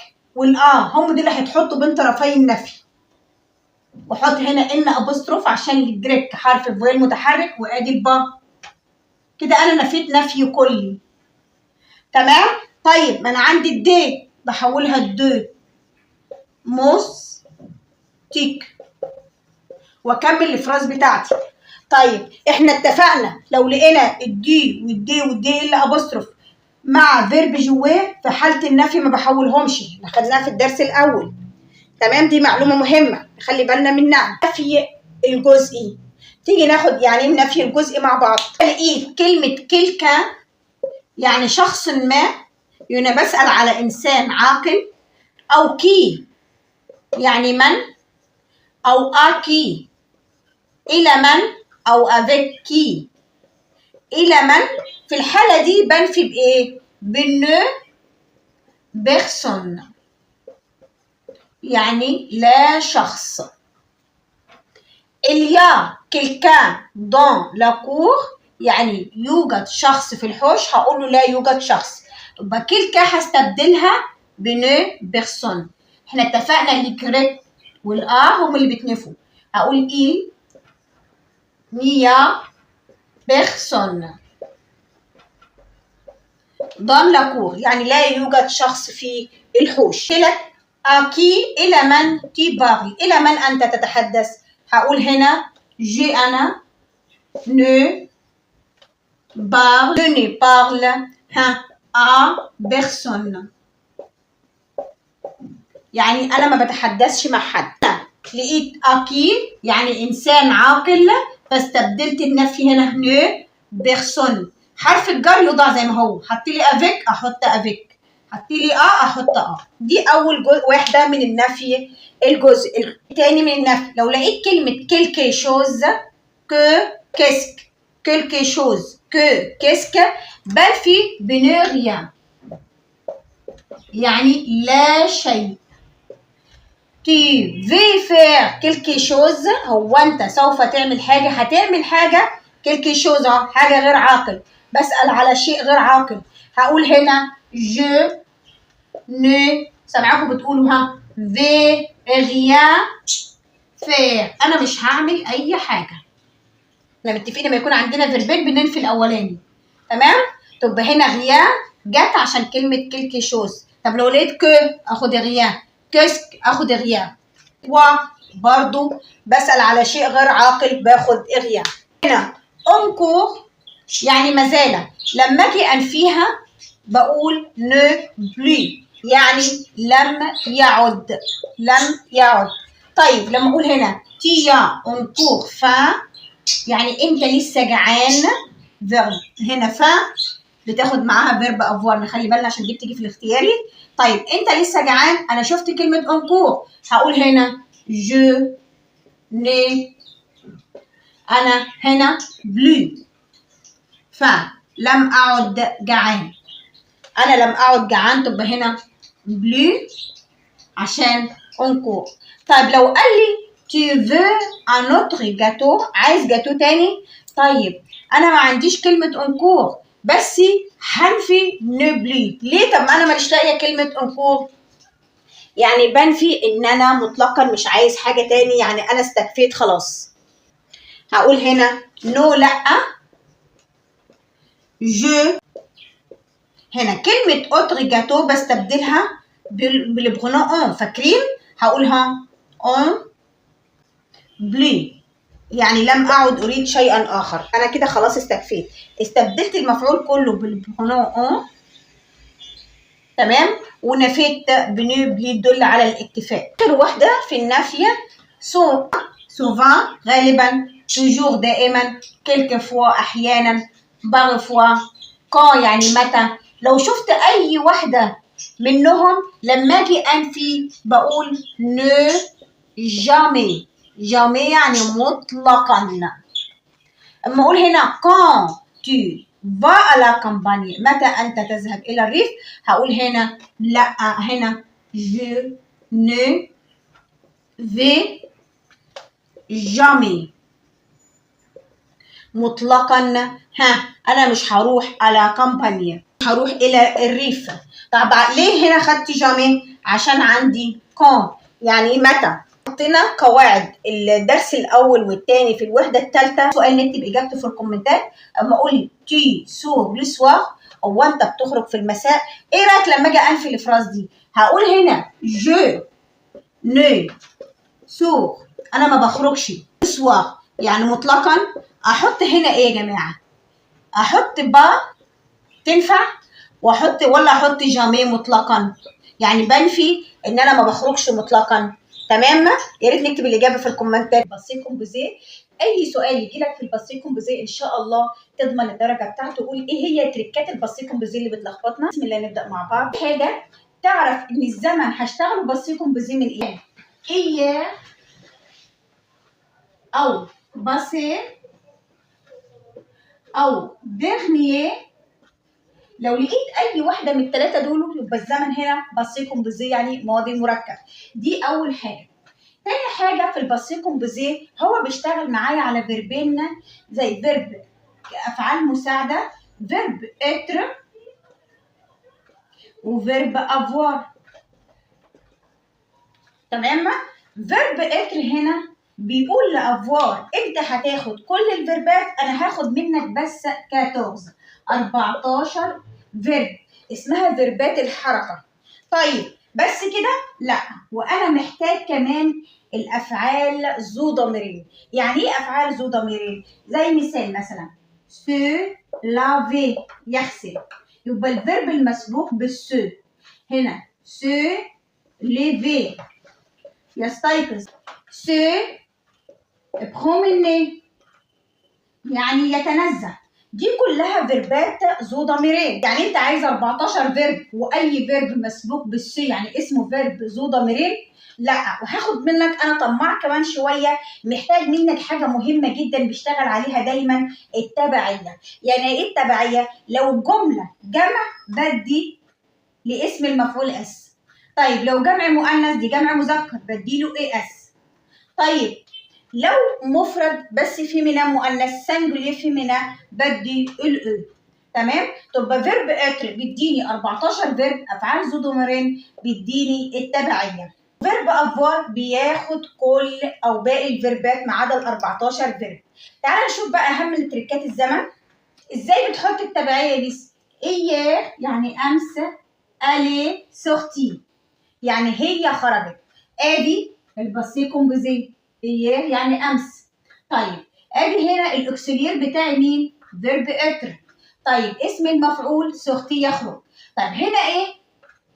هم دي اللي هيتحطوا بين طرفي النفي، واحط هنا ان ابوستروف عشان الجريك حرف فويل متحرك، وادي البا. كده انا نفيت نفي كلي. تمام؟ طيب ما انا عندي الدي بحولها الدو موس تيك واكمل الافراز بتاعتي. طيب احنا اتفقنا لو لقينا الدي والدي والدي الا ابوستروف مع فيرب جواه في حاله النفي ما بحولهمش، احنا خدناها في الدرس الاول. تمام؟ دي معلومه مهمه نخلي بالنا منها. النفي الجزئي، تيجي ناخد يعني النفي الجزئي مع بعض. لقيت كلمه كلكا يعني شخص ما، يعني بسأل على إنسان عاقل، أو كي يعني من، أو أكي إلى من، أو أفيك كي إلى من. في الحالة دي بنفي بإيه؟ بالنو بيرسون، يعني لا شخص. il y a quelqu'un dans la cour يعني يوجد شخص في الحوش، هقول له لا يوجد شخص. يبقى كلكا هستبدلها بنو بيرسون. احنا اتفقنا ان الكريك هم اللي بيتنفوا، هقول il n'y a personne dans la cour يعني لا يوجد شخص في الحوش. أكي إلى من تي بارل، إلى من أنت تتحدث؟ هقول هنا جي أنا ne parle à personne، يعني أنا ما بتحدثش مع حد. لقيت أكيل يعني إنسان عاقل فاستبدلت النفي هنا ne personne. حرف الجر يوضع زي ما هو، حط لي افيك احط افيك، حط لي احط دي اول واحده من النفي الجزء. الثاني من النفي لو لقيت كلمه كيلكي شوز كو كيسك، كيلكي شوز كو كيسك بنفي بنو ريان يعني لا شيء. تي في فير كيلكي شوز هو انت سوف تعمل حاجه، هتعمل حاجه كيلكي شوز حاجه غير عاقل، بسأل على شيء غير عاقل. هقول هنا je ne، سامعاكم بتقولوا vais rien faire، انا مش هعمل اي حاجه. احنا متفقين لما يكون عندنا فيربين بننفي الاولاني. تمام؟ تبقى هنا rien جت عشان كلمه كيلكي شوز. طب لو لقيت كو اخد rien، كسك اخد rien، وبرضو بسأل على شيء غير عاقل باخد rien. هنا encore يعني ما زال، لما اجي انفيها بقول ne plus، يعني لم يعد، لم يعد. طيب لما اقول هنا تيا اونكور فا، يعني انت لسه جعان. فيرب هنا فا بتاخد معاها فيرب افوار، نخلي بالنا عشان دي بتيجي في الاختياري. طيب انت لسه جعان، انا شفت كلمه اونكور، هقول هنا جو ني، انا هنا بلو، فلم اعد جعان. انا لم اعد جعان تبقى هنا بلو عشان اونكور. طيب لو قال لي tu veux un autre gâteau، عايز جاتو تاني، طيب انا ما عنديش كلمه اونكور بس هنفي نبلي ليه؟ طب ما انا ماليش لاقيه كلمه اونكور، يعني بنفي ان انا مطلقا مش عايز حاجه تاني، يعني انا استكفيت خلاص. هقول هنا نو لا، جو، هنا كلمه اوتر جاتو بستبدلها بالبرونون اون، فاكرين؟ هقولها اون بلي، يعني لم اعد اريد شيئا اخر، انا كده خلاص استكفيت، استبدلت المفعول كله بالبرونون اون، تمام، ونفيت بنو بيدل على الاكتفاء. اخر واحده في النفي سو، سوفان غالبا، توجور دائما، كيلك فوا احيانا، باغ فوا، كان يعني متى. لو شفت اي واحده منهم لما اجي انفي بقول نو جامي، جامي يعني مطلقا. اما اقول هنا quand tu vas à la campagne، متى انت تذهب الى الريف، هقول هنا لا، هنا je ne vais jamais، مطلقا. ها انا مش هروح على كامبانيا، هروح الى الريف. طب ليه هنا خدت جامي؟ عشان عندي كون يعني متى. حطينا قواعد الدرس الاول والثاني في الوحده الثالثه، سؤال نكتب اجابته في الكومنتات. اما اقول تي سور لو سوار، او انت بتخرج في المساء، ايه رايك لما اجي انفي الفراز دي؟ هقول هنا جو نو سور، انا ما بخرجش، سوار يعني مطلقا. احط هنا ايه يا جماعه؟ احط با تنفع، واحط ولا احط جامي مطلقا، يعني بنفي ان انا ما بخرجش مطلقا. تمام، يا ريت نكتب الاجابه في الكومنتات. باسي كومبوزيه، اي سؤال يجي لك في الباسي كومبوزيه ان شاء الله تضمن الدرجه بتاعته. قول ايه هي تريكات الباسي كومبوزيه اللي بتلخبطنا. بسم الله نبدا مع بعض. حاجه تعرف ان الزمن هشتغله باسي كومبوزيه من ايه؟ ايه او باسي او ديرنييه. لو لقيت اي واحده من الثلاثه دول يبقى الزمن هنا باسي كومبوزيه يعني ماضي مركب. دي اول حاجه. تاني حاجه في الباسي كومبوزيه هو بيشتغل معايا على فيربين زي فيرب افعال مساعده، فيرب اتر وفيرب افوار. تمام، فيرب اتر هنا بيقول لافوار انت هتاخد كل الفيربات، انا هاخد منك بس 14 فيرب، اسمها فيربات الحركه. طيب بس كده؟ لا، وانا محتاج كمان الافعال ذو ضميرين. يعني ايه افعال ذو ضميرين؟ زي مثال مثلا سو لافي يغسل، يبقى الفيرب المسبوق بالسو، هنا سو ليفي يستيقظ، سو بروميني يعني يتنزه. دي كلها فيربات ذو ضميرين. يعني انت عايز 14 فيرب واي فيرب مسبوق بالسي يعني اسمه فيرب ذو ضميرين؟ لا، وهاخد منك، انا طماع كمان شويه، محتاج منك حاجه مهمه جدا بيشتغل عليها دايما، التبعيه. يعني ايه التبعيه؟ لو الجمله جمع بدي لاسم المفعول اس، طيب لو جمع مؤنث دي جمع مذكر بديله ايه اس. طيب لو مفرد بس فيمينا مؤنث سنجولير فيمينا بدي الاو. تمام، تبقى فيرب اتر بيديني 14 فيرب افعال ذو ضميرين بيديني التبعيه. فيرب افوار بياخد كل او باقي الفيربات ما عدا ال 14 فيرب. تعال نشوف بقى اهم تريكات الزمن. ازاي بتحط التبعيه دي؟ ايه يعني امس، الي سورتي يعني هي خرجت، ادي الباسي كومبوزيه، اياه يعني امس. طيب ادي هنا الاكسلير بتاعي مين؟ فيرب اتر. طيب اسم المفعول سورتي يخرج. طيب هنا ايه؟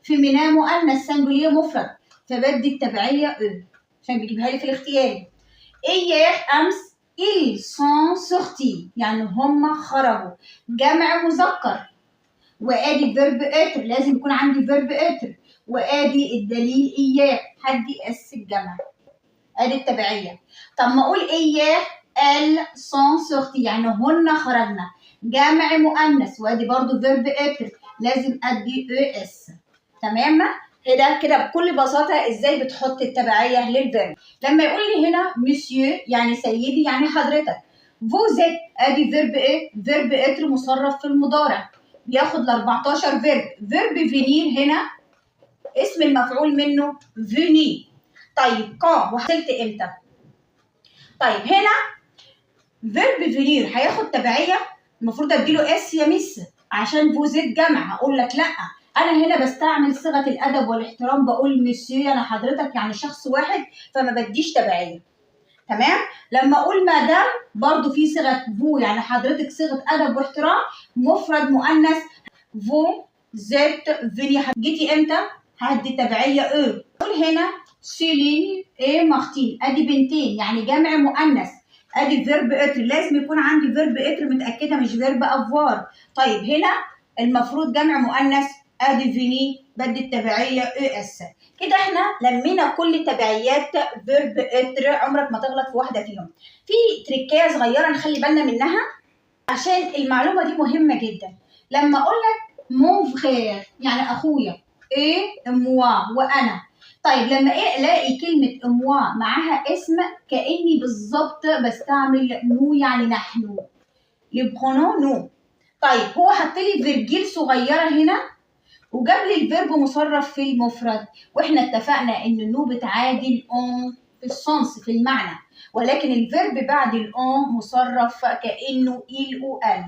فيمينا مؤنث، سنجولير مفرد، فبدي التبعيه او عشان بيجيبها لي في الاختياري. hier امس ils sont sortis يعني هم خرجوا، جمع مذكر، وادي فيرب اتر لازم يكون عندي فيرب اتر، وادي الدليل اياه هدي اس الجمع، ادي التبعيه. طب ما اقول اياه elles sont sorties يعني هن خرجنا، جمع مؤنث، وادي برضو فيرب اتر لازم ادي او اس. تمام كده بكل بساطه ازاي بتحط التبعيه للفيرب. لما يقول لي هنا مسيو يعني سيدي يعني حضرتك، فوزيت ادي فيرب ايه؟ فيرب اتر مصرف في المضارع بياخد ال 14 فيرب. فيرب فينير هنا اسم المفعول منه فيني. طيب كان وصلت امتى؟ طيب هنا فيرب فينير هياخد تبعيه، المفروض اديله اس يا مس عشان فوزيت جمع. هقول لك لا، انا هنا بستعمل صيغه الادب والاحترام، بقول مسيو انا حضرتك يعني شخص واحد، فما بديش تبعيه. تمام. لما اقول مدام برضو في صيغه فو يعني حضرتك، صيغه ادب واحترام، مفرد مؤنث فو زيت فيني. جيتي امتى؟ هدي تبعيه او. اقول هنا سيلين ايه مارتين ادي بنتين يعني جمع مؤنث، ادي فيرب اتر لازم يكون عندي فيرب اتر متاكده مش فيرب افوار. طيب هنا المفروض جمع مؤنث ادي فيني بدي التبعيه او اس. كده احنا لمينا كل تبعيات فيرب اتر، عمرك ما تغلط في واحده فيهم. في تريكايه صغيره نخلي بالنا منها عشان المعلومه دي مهمه جدا. لما اقول لك مون فخير يعني اخويا، ايه موا وانا. طيب لما ايه الاقي كلمه موا معاها اسم كاني بالظبط بستعمل نو يعني نحن، لبرونو نو. طيب هو حط لي فيرجيل صغيره هنا وجاب لي الفيرب مصرف في المفرد، واحنا اتفقنا ان نو بتعادل اون في السنس في المعنى، ولكن الفيرب بعد الاون مصرف كانه il او ال.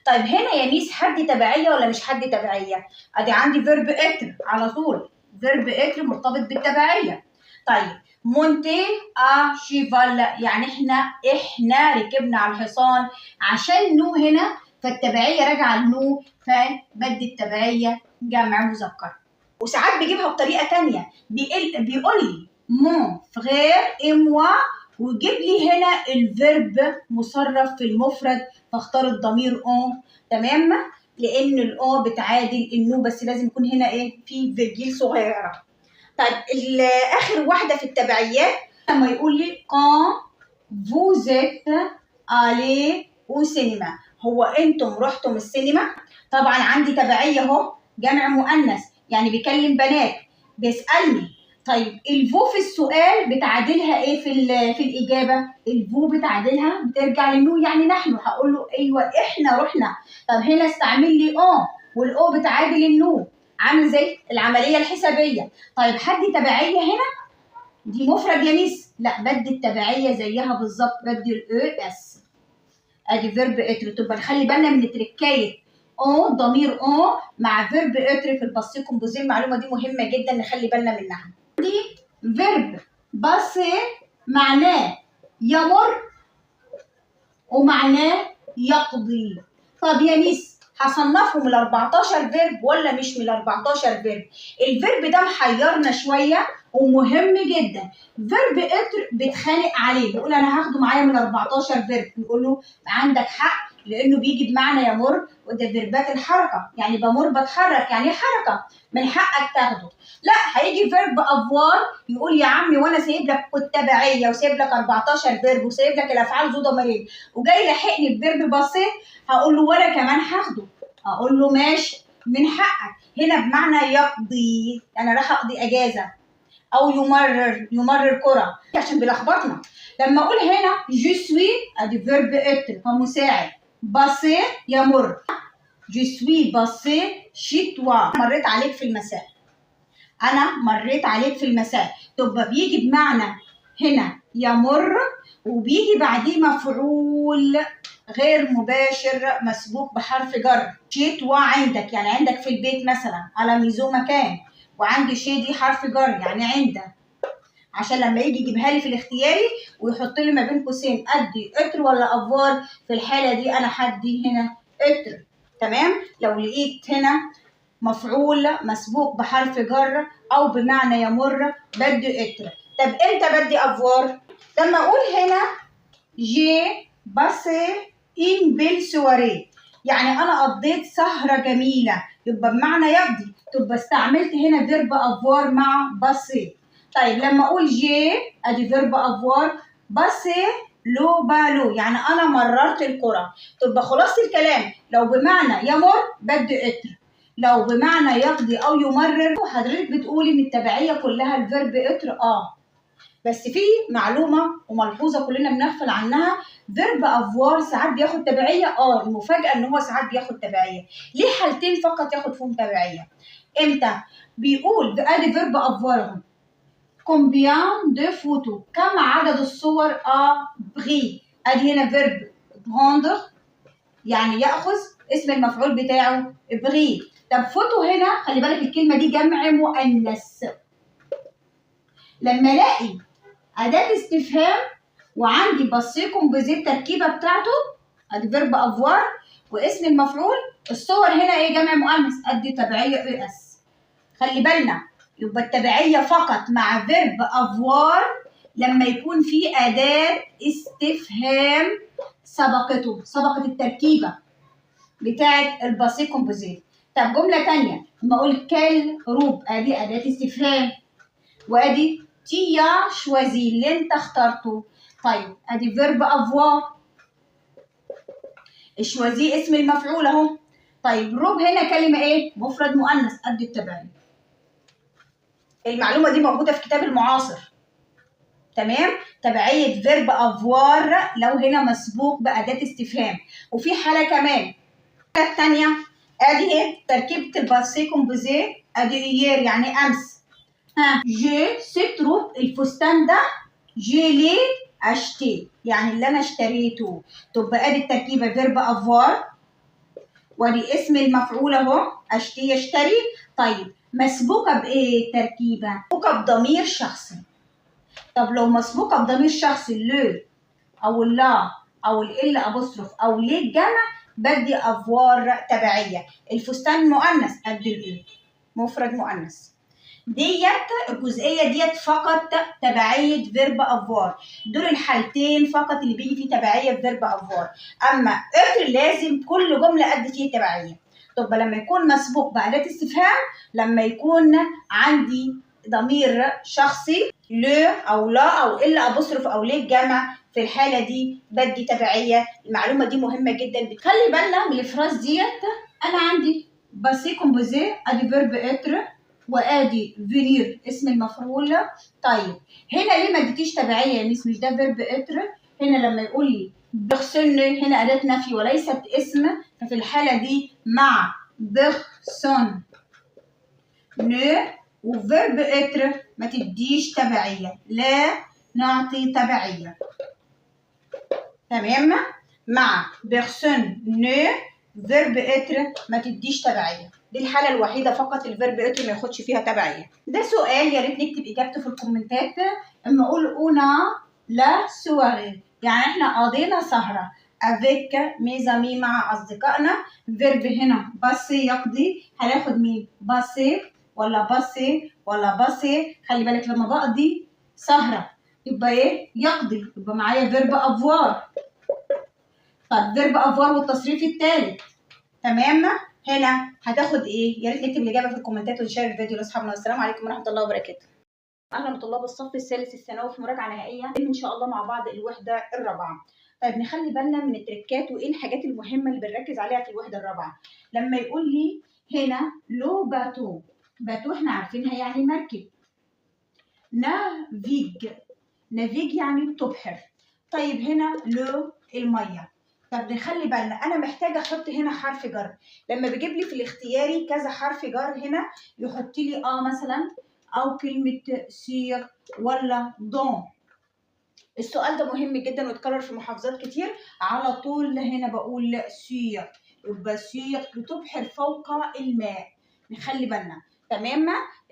طيب هنا يا ميس حد تبعيه ولا مش حد تبعيه؟ ادي عندي فيرب اتر على طول، فيرب اتر مرتبط بالتبعيه. طيب مونتي ا شيفال يعني احنا ركبنا على الحصان، عشان نو هنا فالتبعيه راجعه لنو، فبدي التبعيه جمع مذكر. وساعات بيجيبها بطريقه ثانيه، بيقول لي مون فغير اي موا ويجيب لي هنا الفيرب مصرف في المفرد، فاختار الضمير اون. تمام، لان الاو بتعادل النو، بس لازم يكون هنا ايه في فيرجيل صغيره. طيب اخر واحده في التبعيات لما يقول لي quand vous êtes allé au cinéma هو انتم رحتم السينما. طبعا عندي تبعيه اهو جمع مؤنث يعني بيكلم بنات بيسالني. طيب الفو في السؤال بتعادلها ايه في الاجابه؟ الفو بتعادلها بترجع للنو يعني نحن، هقول له ايوه احنا رحنا. طب هنا استعمل لي والاو بتعادل النو، عامل زي العمليه الحسابيه. طيب حد تبعيه هنا دي مفرد يا ميس؟ لا بدي التبعيه زيها بالظبط، بدي الاو اس. ادي فيرب اتر. تبقى نخلي بالنا من تركايه ضمير مع فيرب اتر في الباسي كومبوزي. المعلومه دي مهمه جدا نخلي بالنا منها. دي فيرب باسي معناه يمر ومعناه يقضي. طب يا ميس هصنفهم ال 14 فيرب ولا مش من ال 14 فيرب؟ الفيرب ده محيرنا شويه ومهم جدا. فيرب اتر بتخانق عليه، بيقول انا هاخده معايا من 14 فيرب، نقول له عندك حق لانه بيجي بمعنى يمر، وده فيربات الحركه يعني بمر بتحرك يعني حركه، من حقك تاخده. لا هيجي فيرب افوار يقول يا عمي وانا سايب لك التبعيه وسايب لك 14 فيرب وسايب لك الافعال ذو ضميرين وجاي لاحقني بفيرب بسيط، هقول له وانا كمان هاخده. اقول له ماشي من حقك. هنا بمعنى يقضي انا راح اقضي اجازه، او يمرر كره عشان بيلخبطنا. لما اقول هنا جو سوي ادي فيرب اتر فمساعد، باسي يمر، جو سوي باسي شي توا مريت عليك في المساء، انا مريت عليك في المساء. تبقى بيجي بمعنى هنا يمر وبيجي بعديه مفعول غير مباشر مسبوق بحرف جر. شي توا عندك يعني عندك في البيت مثلا، على ميزو مكان، وعندي شي دي حرف جر يعني عندك، عشان لما يجي يجيبها لي في الاختياري ويحط لي ما بين قوسين ادي اتر ولا افوار، في الحاله دي انا هدي هنا اتر. تمام. لو لقيت هنا مفعول مسبوق بحرف جر او بمعنى يمر بدي اتر. طب امتى بدي افوار؟ لما اقول هنا جي باسي ان بيل سواري، يعني انا قضيت سهره جميله، يبقى بمعنى يقضي، تبقى استعملت هنا فيرب افوار مع باسي. طيب لما اقول جي ادي فيرب افوار، باسي لو بالو يعني انا مررت القرى، تبقى خلاصه الكلام لو بمعنى يمر بدي اتر، لو بمعنى يقضي او يمرر حضرتك بتقولي ان التبعيه كلها الفيرب اتر. بس في معلومه وملحوظه كلنا بنغفل عنها، فيرب افوار ساعات بياخد تبعيه. المفاجاه ان هو ساعات بياخد تبعيه. ليه حالتين فقط ياخد فيهم تبعيه؟ امتى؟ بيقول ادي فيرب افوار كومبيان دو فوتو، كم عدد الصور بري، ادي هنا فيرب بروندر يعني ياخذ، اسم المفعول بتاعه بري. طب فوتو هنا خلي بالك الكلمه دي جمع مؤنث، لما الاقي اداه استفهام وعندي باسي كومبوزي التركيبه بتاعته ادي فيرب افوار واسم المفعول، الصور هنا ايه؟ جمع مؤنث، ادي تبعيه اس. خلي بالنا يبقى التبعيه فقط مع فيرب افوار لما يكون في اداه استفهام سبقت التركيبه بتاعت الباسي كومبوزي. طب جمله ثانيه لما اقول كال روب ادي اداه استفهام، وادي تيا شوازي اللي انت اخترته. طيب ادي فيرب افوار، شوازي اسم المفعول اهو. طيب روب هنا كلمه ايه؟ مفرد مؤنث، ادي التبعيه. المعلومه دي موجوده في كتاب المعاصر. تمام؟ تبعيه فيرب افوار لو هنا مسبوق باداه استفهام. وفي حاله كمان الثانيه ادي ايه؟ تركيبه الباسي كومبوزي ادي ايير يعني امس. جي ستروب الفستان ده جي لي اشتي يعني اللي انا اشتريته، تبقى ادي التركيبه فيرب افوار وادي اسم المفعول اهو اشتي يشتري. طيب مسبوقه بايه التركيبه؟ مسبوقه بضمير شخصي. طب لو مسبوقه بضمير شخصي لو او اللا او ال ابوستروف او ليه الجمع بدي افوار تبعيه. الفستان مؤنث ادي الايه مفرد مؤنث. ديت الجزئيه ديت فقط تبعيه فيرب افوار، دول الحالتين فقط اللي بيجي فيه تبعيه في فيرب افوار. اما اتر لازم كل جمله قد فيه تبعيه. طب لما يكون مسبوق باداه استفهام، لما يكون عندي ضمير شخصي لو او لا او الا ابوستروف او ليه الجمع، في الحاله دي بدي تبعيه. المعلومه دي مهمه جدا، بتخلي بالنا من الفراز ديت. انا عندي باسي كومبوزي ادي فيرب اتر وادي فينير اسم المفعول. طيب هنا ليه ما اديتيش تبعيه يا ميس؟ مش ده فيرب اتر؟ هنا لما يقول لي بيرسون هنا اداه نفي وليست اسم، ففي الحاله دي مع بيرسون نو وفيرب اتر ما تديش تبعيه، لا نعطي تبعيه. تمام؟ مع بيرسون نو فيرب اتر ما تديش تبعيه، دي الحاله الوحيده فقط الفيرب اتر ما ياخدش فيها تبعيه. ده سؤال يا ريت نكتب اجابته في الكومنتات. اما اقول انا لا سواري يعني احنا قضينا سهره افيك ميزامي مع اصدقائنا. فيرب هنا باسي يقضي، هناخد مين؟ باسي ولا باسي ولا باسي؟ خلي بالك لما بقضي سهره يبقى ايه؟ يقضي، يبقى معايا فيرب افوار. طب فيرب افوار والتصريف الثالث. تمام؟ هنا هتاخد ايه؟ يا ريت نكتب الاجابه في الكومنتات ونشير الفيديو لاصحابنا. والسلام عليكم ورحمه الله وبركاته. اهلا بطلاب الصف الثالث الثانوي في مراجعه نهائيه ان شاء الله مع بعض الوحده الرابعه. طيب نخلي بالنا من التريكات وايه الحاجات المهمه اللي بنركز عليها في الوحده الرابعه. لما يقول لي هنا لو باتو، باتو احنا عارفينها يعني مركب. نافيج يعني تبحر. طيب هنا لو الميه. طب نخلي بالنا انا محتاجه احط هنا حرف جر. لما بيجيب لي في الاختياري كذا حرف جر هنا يحط لي مثلا او كلمه سير ولا دون. السؤال ده مهم جدا واتكرر في محافظات كتير. على طول هنا بقول سير، يبقى سير بتبحر فوق الماء. نخلي بالنا. تمام؟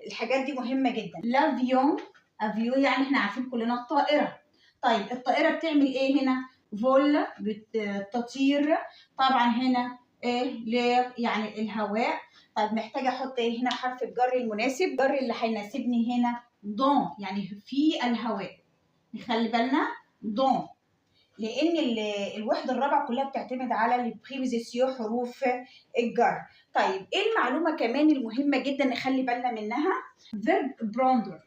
الحاجات دي مهمه جدا. لافيون افيو يعني احنا عارفين كلنا الطائره. طيب الطائره بتعمل ايه هنا؟ فول بتطير. طبعا هنا لير يعني الهواء. طيب محتاجه احط هنا حرف الجر المناسب، الجر اللي هيناسبني هنا دون يعني في الهواء. نخلي بالنا دون، لان الوحده الرابعه كلها بتعتمد على البريبوزيسيون حروف الجر. طيب ايه المعلومه كمان المهمه جدا نخلي بالنا منها؟ فيرب براندر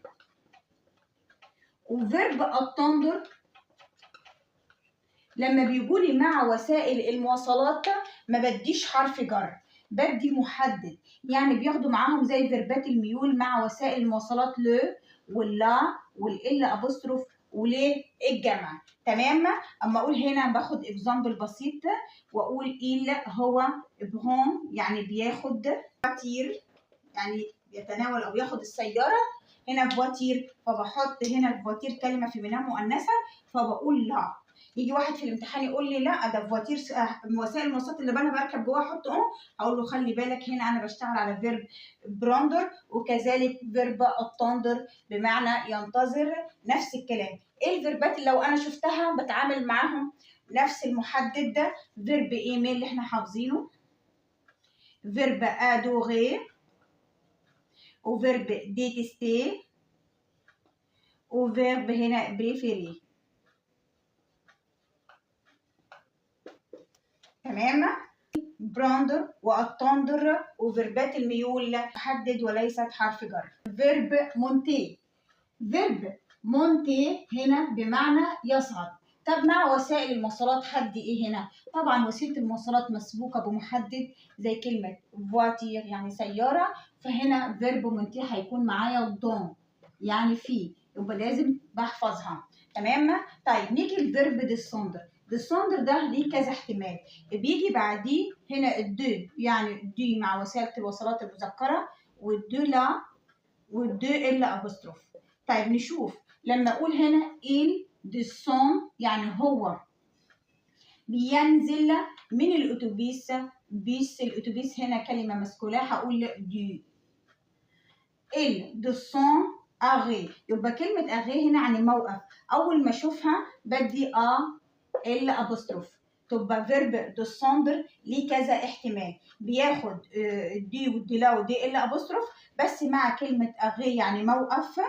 وفيرب اتندر لما بيجولي مع وسائل المواصلات ما بديش حرف جر، بدي محدد، يعني بياخدوا معاهم زي فيربات الميول مع وسائل المواصلات لو واللا والال ابوستروف وليه الجمع. تمام. اما اقول هنا باخد اكزامبل بسيط واقول إل هو برون يعني بياخد فواتير يعني بيتناول او ياخد السياره. هنا فواتير فبحط هنا الفواتير كلمه فيمينيه مؤنثه فبقول لا. يجي واحد في الامتحان يقول لي لا ده فواتير وسائل المواصلات اللي انا بركب جواها احط اقول له خلي بالك هنا انا بشتغل على فيرب براندر وكذلك فيرب اتندر بمعنى ينتظر. نفس الكلام. ايه الفيربات اللي لو انا شفتها بتعامل معاهم نفس المحدد ده؟ فيرب ايميل اللي احنا حافظينه، فيرب ادوغي وفيرب ديتستي وفيرب هنا بريفيري. تمام. براندر واتندر وفيربات الميول محدد وليست حرف جر. فيرب مونتي، فيرب مونتي هنا بمعنى يصعد. طب مع وسائل المواصلات حد ايه هنا؟ طبعا وسيله المواصلات مسبوقه بمحدد زي كلمه فواتير يعني سياره، فهنا فيرب مونتي هيكون معايا دون يعني في، يبقى لازم بحفظها. تمام. طيب نيجي الفيرب ديسوندر. ديسوندر ده ليه كذا احتمال، بيجي بعديه هنا الدو يعني دي مع وسائل الوصلات المذكره والدو لا والدو الا ابوستروف. طيب نشوف لما اقول هنا il descend يعني هو بينزل من الاتوبيس. بيس الاتوبيس هنا كلمه مسكوله هقول دو. il descend اغي يبقى كلمه اغي هنا يعني موقف، اول ما اشوفها بدي الا ابوستروف. تبقى فيرب ديسوندر ليه كذا احتمال، بياخد دي ودي لا ودي الا ابوستروف، بس مع كلمه اغي يعني موقف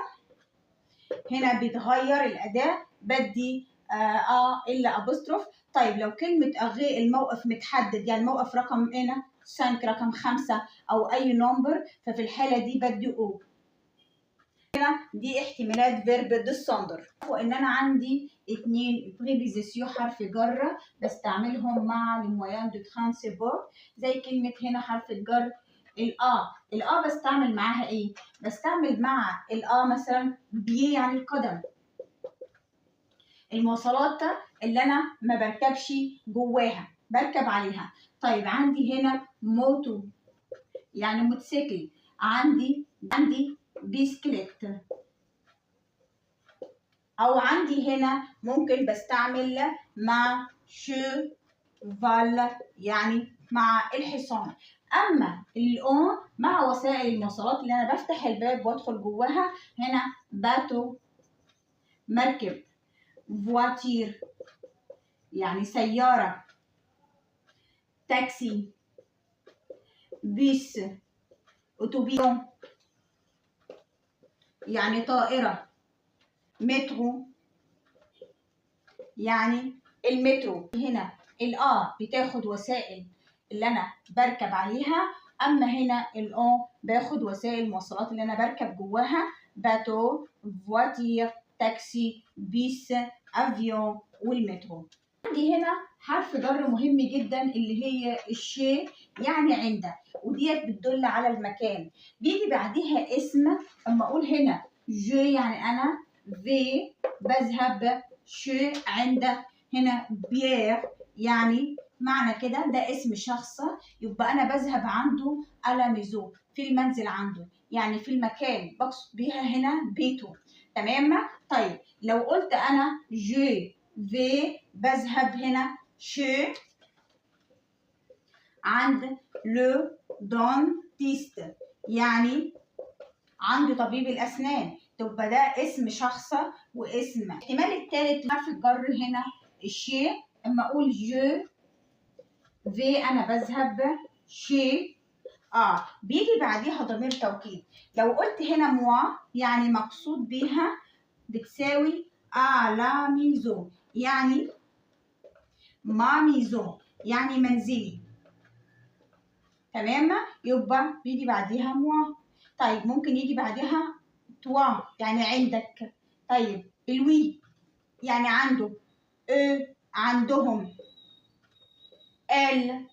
هنا بيتغير الاداه بدي الا ابوستروف. طيب لو كلمه اغي الموقف متحدد يعني موقف رقم هنا 5 رقم 5 او اي نمبر ففي الحاله دي بدي او. دي احتمالات فيرب ديسوندر. وان انا عندي 2 بريبوزيسيون حرف جر بستعملهم مع المويان دو ترانسبور زي كلمه هنا حرف الجر الآ بستعمل معاها ايه؟ بستعمل مع الآ مثلا بيه يعني القدم، المواصلات اللي انا ما بركبش جواها بركب عليها. طيب عندي هنا موتو يعني موتوسيكل، عندي بيسكليت، او عندي هنا ممكن بستعمل مع شوفال يعني مع الحصان. اما الاون مع وسائل المواصلات اللي انا بفتح الباب وادخل جواها هنا باتو مركب، فواتير يعني سياره، تاكسي، بيس، اتوبيس يعني طائره، مترو يعني المترو. هنا بتاخد وسائل اللي انا بركب عليها، اما هنا باخد وسائل المواصلات اللي انا بركب جواها باتو، فواتير، تاكسي، بيس، افيون والمترو. عندي هنا حرف جر مهم جدا اللي هي الشي يعني عند، وديت بتدل على المكان، بيجي بعديها اسم. اما اقول هنا جو يعني انا، في بذهب، شو عند هنا بيير يعني معنى كده ده اسم شخص، يبقى انا بذهب عنده على ميزو في المنزل عنده يعني في المكان بقصد بيها هنا بيته. تمام. طيب لو قلت انا جو في بذهب هنا شو عند لو دونتيست يعني عند طبيب الاسنان، تبقى ده اسم شخص واسم. الاحتمال الثالث حرف الجر هنا الشيء، اما اقول جو في أنا بذهب شي بيجي بعديها ضمير توكيد. لو قلت هنا موا يعني مقصود بيها بتساوي لا ميزون، يعني ما ميزون يعني منزلي، تمام؟ يبقى بيجي بعديها موا. طيب ممكن يجي بعدها توا يعني عندك. طيب الوي يعني عنده، عندهم، ال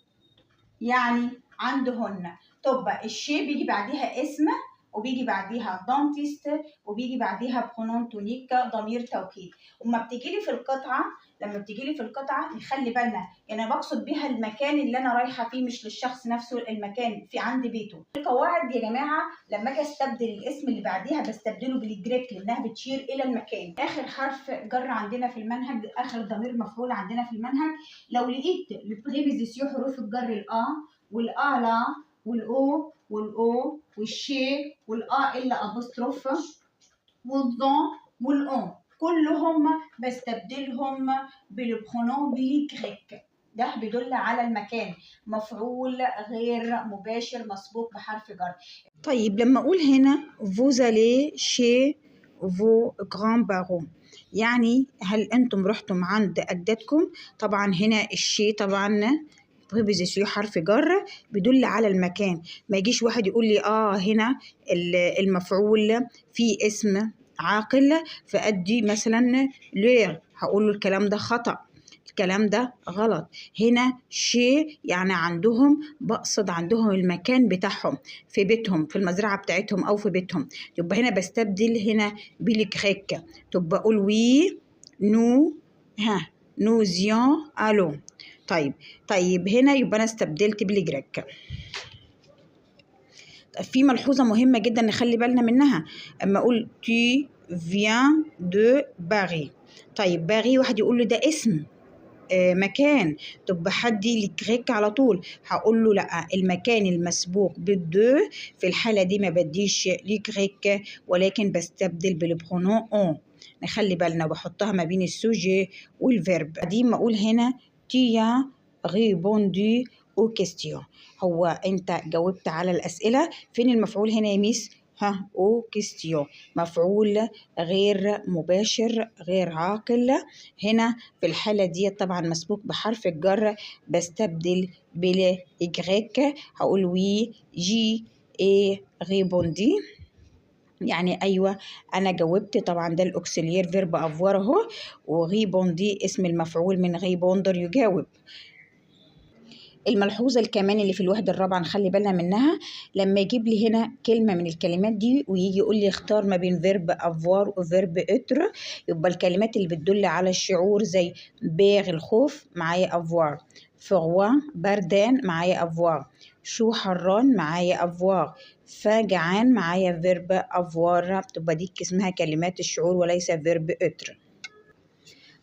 يعني عندهن. تبقى الشي بيجي بعديها اسم، وبيجي بعديها دانتيست، وبيجي بعديها برونون تونيك ضمير توكيد. وما بتجيلي في القطعه، لما بتجيلي في القطعه نخلي بالنا، يعني انا بقصد بيها المكان اللي انا رايحه فيه مش للشخص نفسه، المكان في عند بيته. القواعد يا جماعه لما اجي استبدل الاسم اللي بعديها بستبدله بالجريك لانها بتشير الى المكان. اخر حرف جر عندنا في المنهج، اخر ضمير مفعول عندنا في المنهج، لو لقيت البريبوزيسيون حروف الجر والآ لا والأو والأو والشي والآ إلا أبوستروف والضون والأون، كلهم بستبدلهم بالبرونون بالجريك. ده بيدل على المكان، مفعول غير مباشر مسبوق بحرف جر. طيب لما أقول هنا vous allez chez vos grands-parents، يعني هل أنتم رحتم عند أجدادكم؟ طبعا هنا الشي طبعا بريبوزيسيون حرف جر بيدل على المكان. ما يجيش واحد يقول لي هنا المفعول في اسم عاقل فأدي مثلا لير، هقول له الكلام ده خطأ، الكلام ده غلط. هنا شي يعني عندهم، بقصد عندهم المكان بتاعهم في بيتهم، في المزرعة بتاعتهم أو في بيتهم. يبقى هنا بستبدل هنا بالكريك، تبقى أقول وي نو نوزيون ألو. طيب هنا يبقى أنا استبدلت بالجريك. في ملحوظة مهمة جدا نخلي بالنا منها، أما أقول tu viens de Paris. طيب باري واحد يقول له ده اسم مكان، تبقى حدي الجريك على طول، هقول له لا، المكان المسبوق بالدو في الحالة دي ما بديش الجريك ولكن بستبدل بالبرونون اون. نخلي بالنا بحطها ما بين السوجي والفيرب. دي ما اقول هنا تيا ريبوندي او كيستيون، هو انت جاوبت على الاسئله. فين المفعول هنا يا ميس؟ او كيستيون، مفعول غير مباشر غير عاقل. هنا في الحالة دي طبعا مسبوق بحرف الجر، بستبدل بالإجريك، هقول وي جي اي ريبوندي يعني أيوة أنا جاوبت. طبعا ده الأوكسيليير فيرب أفوار أهو، وغيبوندي اسم المفعول من غيبوندر يجاوب. الملحوظة الكمان اللي في الوحدة الرابعة نخلي بالنا منها، لما يجيب لي هنا كلمة من الكلمات دي ويجي يقول لي اختار ما بين فيرب افوار وفيرب اتر، يبقى الكلمات اللي بتدل على الشعور زي باغ الخوف معايا افوار، فروا بردان معايا افوار، شو حران معايا افوار، فجعان معايا فيرب افوار، تبقى دي اسمها كلمات الشعور وليس فيرب اتر.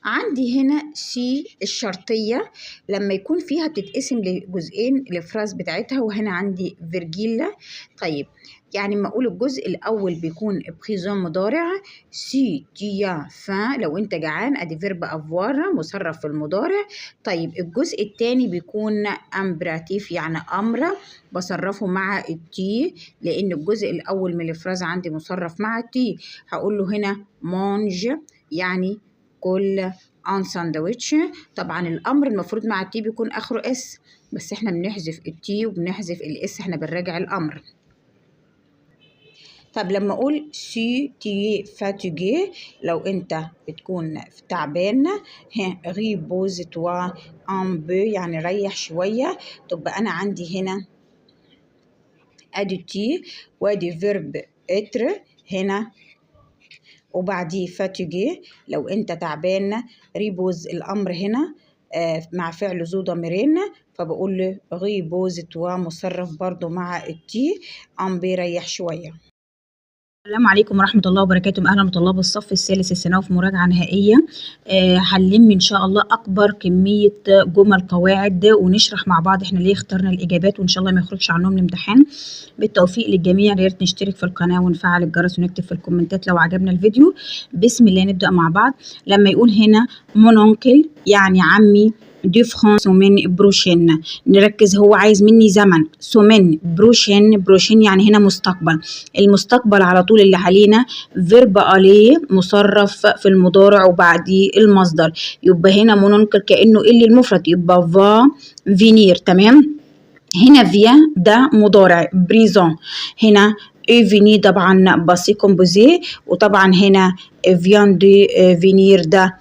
عندي هنا سي الشرطية لما يكون فيها بتتقسم لجزئين الفراز بتاعتها، وهنا عندي فيرجيلا. طيب يعني ما أقول الجزء الأول بيكون بريزون مضارع، سي تيا فان لو أنت جعان أدي فيرب أفوار مصرف في المضارع. طيب الجزء الثاني بيكون امبراتيف يعني أمر بصرفه مع التي، لأن الجزء الأول من الفراز عندي مصرف مع التي. هقول له هنا مانج يعني كل ان ساندويتش. طبعا الامر المفروض مع التي بيكون اخره اس، بس احنا بنحذف التي وبنحذف الاس، احنا بنراجع الامر. طب لما اقول سي تي فاتيجي لو انت بتكون تعبان، ريبوز توا ان بو يعني ريح شويه، تبقى انا عندي هنا ادي تي وادي فيرب اتر هنا وبعديه فاتيجي لو انت تعبان، ريبوز الامر هنا مع فعل ذو ضميرين، فبقول له ريبوز توا مصرف برضو مع التي ام بيريح شويه. السلام عليكم ورحمة الله وبركاته. أهلا بطلاب الصف الثالث الثانوي في مراجعة نهائية. هنلم إن شاء الله أكبر كمية جمل قواعد ونشرح مع بعض إحنا ليه اخترنا الإجابات، وإن شاء الله ما يخرجش عنهم الامتحان. بالتوفيق للجميع. يا ريت نشترك في القناة ونفعل الجرس ونكتب في الكومنتات لو عجبنا الفيديو. بسم الله نبدأ مع بعض. لما يقول هنا مونونكل يعني عمي دي فرانس سومين بروشين. نركز، هو عايز مني زمن. سومين بروشين، بروشين يعني هنا مستقبل. المستقبل على طول اللي علينا فيرب الي مصرف في المضارع وبعديه المصدر، يبقى هنا مننكر كأنه اللي المفرد يبقى فا فينير. تمام. هنا فيا ده مضارع بريزون. هنا فيني طبعا باسي كومبوزي، وطبعا هنا فيان دي فينير ده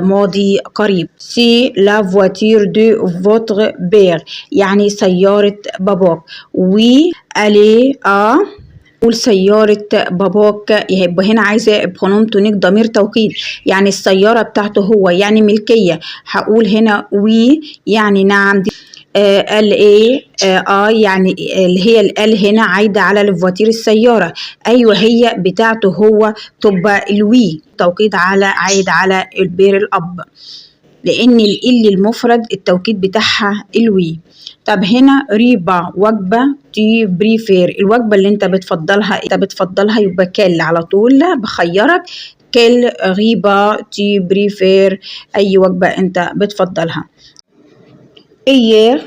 ماضي قريب. سي لا فواتير دو فوتر بير يعني سيارة باباك. وي الي قول سيارة باباك، يبقى هنا عايزة برونوم تونيك ضمير توكيد، يعني السيارة بتاعته هو يعني ملكية. هقول هنا وي يعني نعم. دي ال ايه يعني اللي هي ال هنا عايده على الفواتير السياره. ايوه هي بتاعته هو، تبقى الوي توكيد على عايد على البير الاب، لان ال المفرد التوكيد بتاعها الوي. طب هنا ريبا وجبه تي بريفير، الوجبه اللي انت بتفضلها يبقى كل على طول بخيرك. كل ريبا تي بريفير، اي وجبه انت بتفضلها. ايير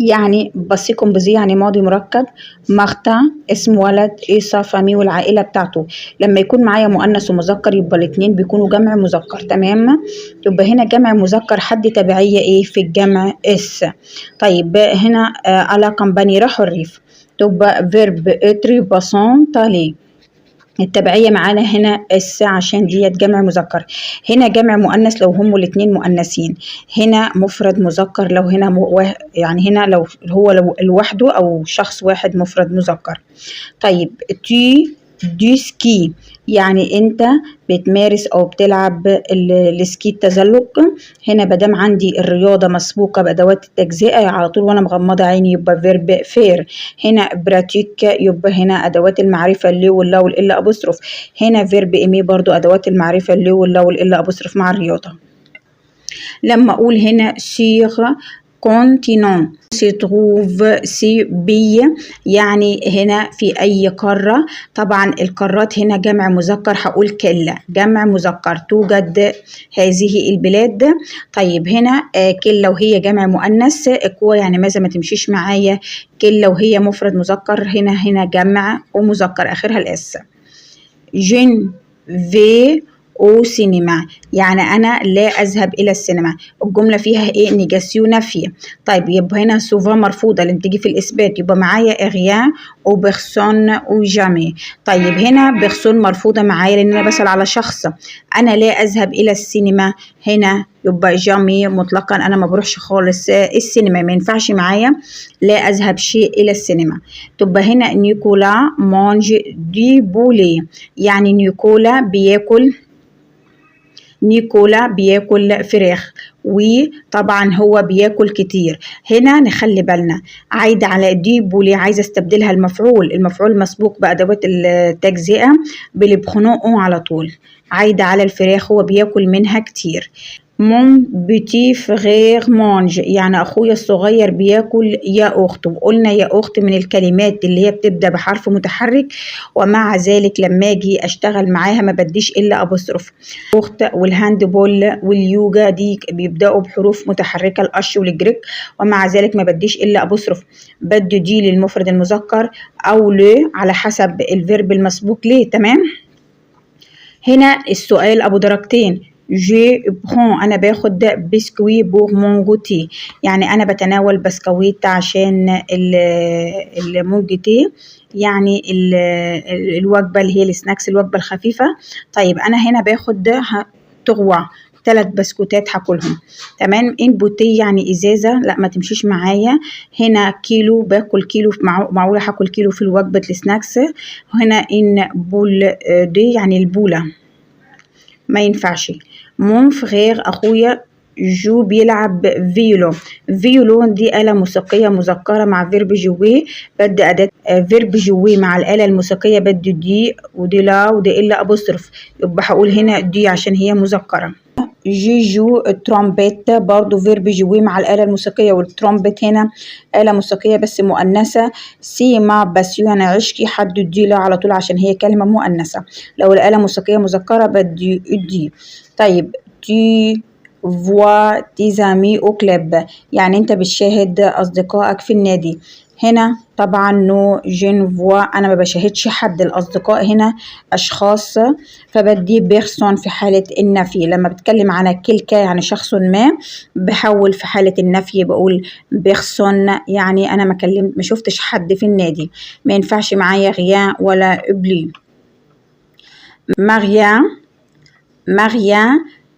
يعني باسي كومبوزي يعني ماضي مركب. مارتا اسم ولد. ايسا فامي والعائله بتاعته. لما يكون معايا مؤنث ومذكر يبقى الاثنين بيكونوا جمع مذكر. تمام. يبقى هنا جمع مذكر حد تبعيه ايه في الجمع اس. طيب هنا على كامباني راحوا الريف، تبقى فيرب اتري باسون تالي. التبعية معانا هنا اس عشان ديت جمع مذكر. هنا جمع مؤنث لو هم الاتنين مؤنثين. هنا مفرد مذكر لو هنا يعني هنا لو لوحده او شخص واحد مفرد مذكر. طيب تي دي سكي يعني انت بتمارس او بتلعب السكي التزلج. هنا بدام عندي الرياضه مسبوقه بادوات التجزئه على طول وانا مغمضه عيني يبقى فيرب فير. هنا براتيك يبقى هنا ادوات المعرفه اللي واللا والا ابوستروف. هنا فيرب ايمي برضو ادوات المعرفه اللي واللا والا ابوستروف مع الرياضه. لما اقول هنا سيغ continent se trouve سي بي يعني هنا في أي قارة. طبعا القارات هنا جمع مذكر، هقول كلا جمع مذكر توجد هذه البلاد. طيب هنا كلا وهي جمع مؤنث كوا يعني ماذا ما تمشيش معايا. كلا وهي مفرد مذكر هنا جمع ومذكر آخرها الاس. جن في او سينما يعني انا لا اذهب الى السينما. الجمله فيها ايه؟ نيجاسيو نفي. طيب يبقى هنا سوفا مرفوضه اللي بتيجي في الاثبات يبقى معايا اغيان او بيرسون او جامي. طيب هنا بيرسون مرفوضه معايا لان انا بسال على شخص. انا لا اذهب الى السينما هنا يبقى جامي مطلقا، انا ما بروحش خالص السينما، ما ينفعش معايا لا اذهب شيء الى السينما. تبقى هنا نيكولا مانج دي بولي يعني نيكولا بياكل فراخ، وطبعا هو بياكل كتير. هنا نخلي بالنا عايدة على دي بولي، عايزة استبدلها المفعول مسبوق بأدوات التجزئة بالبخنوء على طول. عايدة على الفراخ هو بياكل منها كتير. مون بيتي فغير مانج يعني أخويا الصغير بياكل يا أخت. وقلنا يا أخت من الكلمات اللي هي بتبدأ بحرف متحرك ومع ذلك لما أجي أشتغل معاها ما بديش إلا أبوستروف. أخت والهاند بول واليوجا دي بيبدأوا بحروف متحركة الأش والجريك ومع ذلك ما بديش إلا أبوستروف. بدي دي للمفرد المذكر أو ل على حسب الفيرب المسبوق ليه. تمام. هنا السؤال أبو درجتين. جي برون أنا باخد بسكوي بور مون غوتي يعني أنا بتناول بسكويت عشان المون غوتي يعني الوجبة اللي هي السناكس الوجبة الخفيفة. طيب أنا هنا باخد تغوى 3 بسكوتات هاكلهم. تمام. ان بوتي يعني ازازه، لا ما تمشيش معايا. هنا كيلو باكل كيلو معقوله هاكل كيلو في الوجبه السناكس. هنا ان بول دي يعني البوله ما ينفعش. مون فغير اخويا جو بيلعب فيولو دي آلة موسيقية مذكرة مع فيرب جوي. بدي أداة فيرب جوي مع الآلة الموسيقية بدي دي ودي لا ودي إلا أبوستروف يبقى هقول هنا دي عشان هي مذكرة. جيجو الترومبيت برضو فيرب جوي مع الآلة الموسيقية، والترومبيت هنا آلة موسيقية بس مؤنثة. سيما باسيو أنا عشقي حد دي لا على طول عشان هي كلمة مؤنثة. لو الآلة موسيقية مذكرة بدي دي. طيب تي vois tes amis au club، يعني انت بتشاهد اصدقائك في النادي. هنا طبعا نو جين فوا، انا ما بشاهدش حد. الاصدقاء هنا اشخاص، فبدي بيرسون في حالة النفي. لما بتكلم على كلكا يعني شخص ما، بحول في حالة النفي بقول بيرسون، يعني انا ما شفتش حد في النادي. ما ينفعش معايا غيان ولا اوبلي. ماريان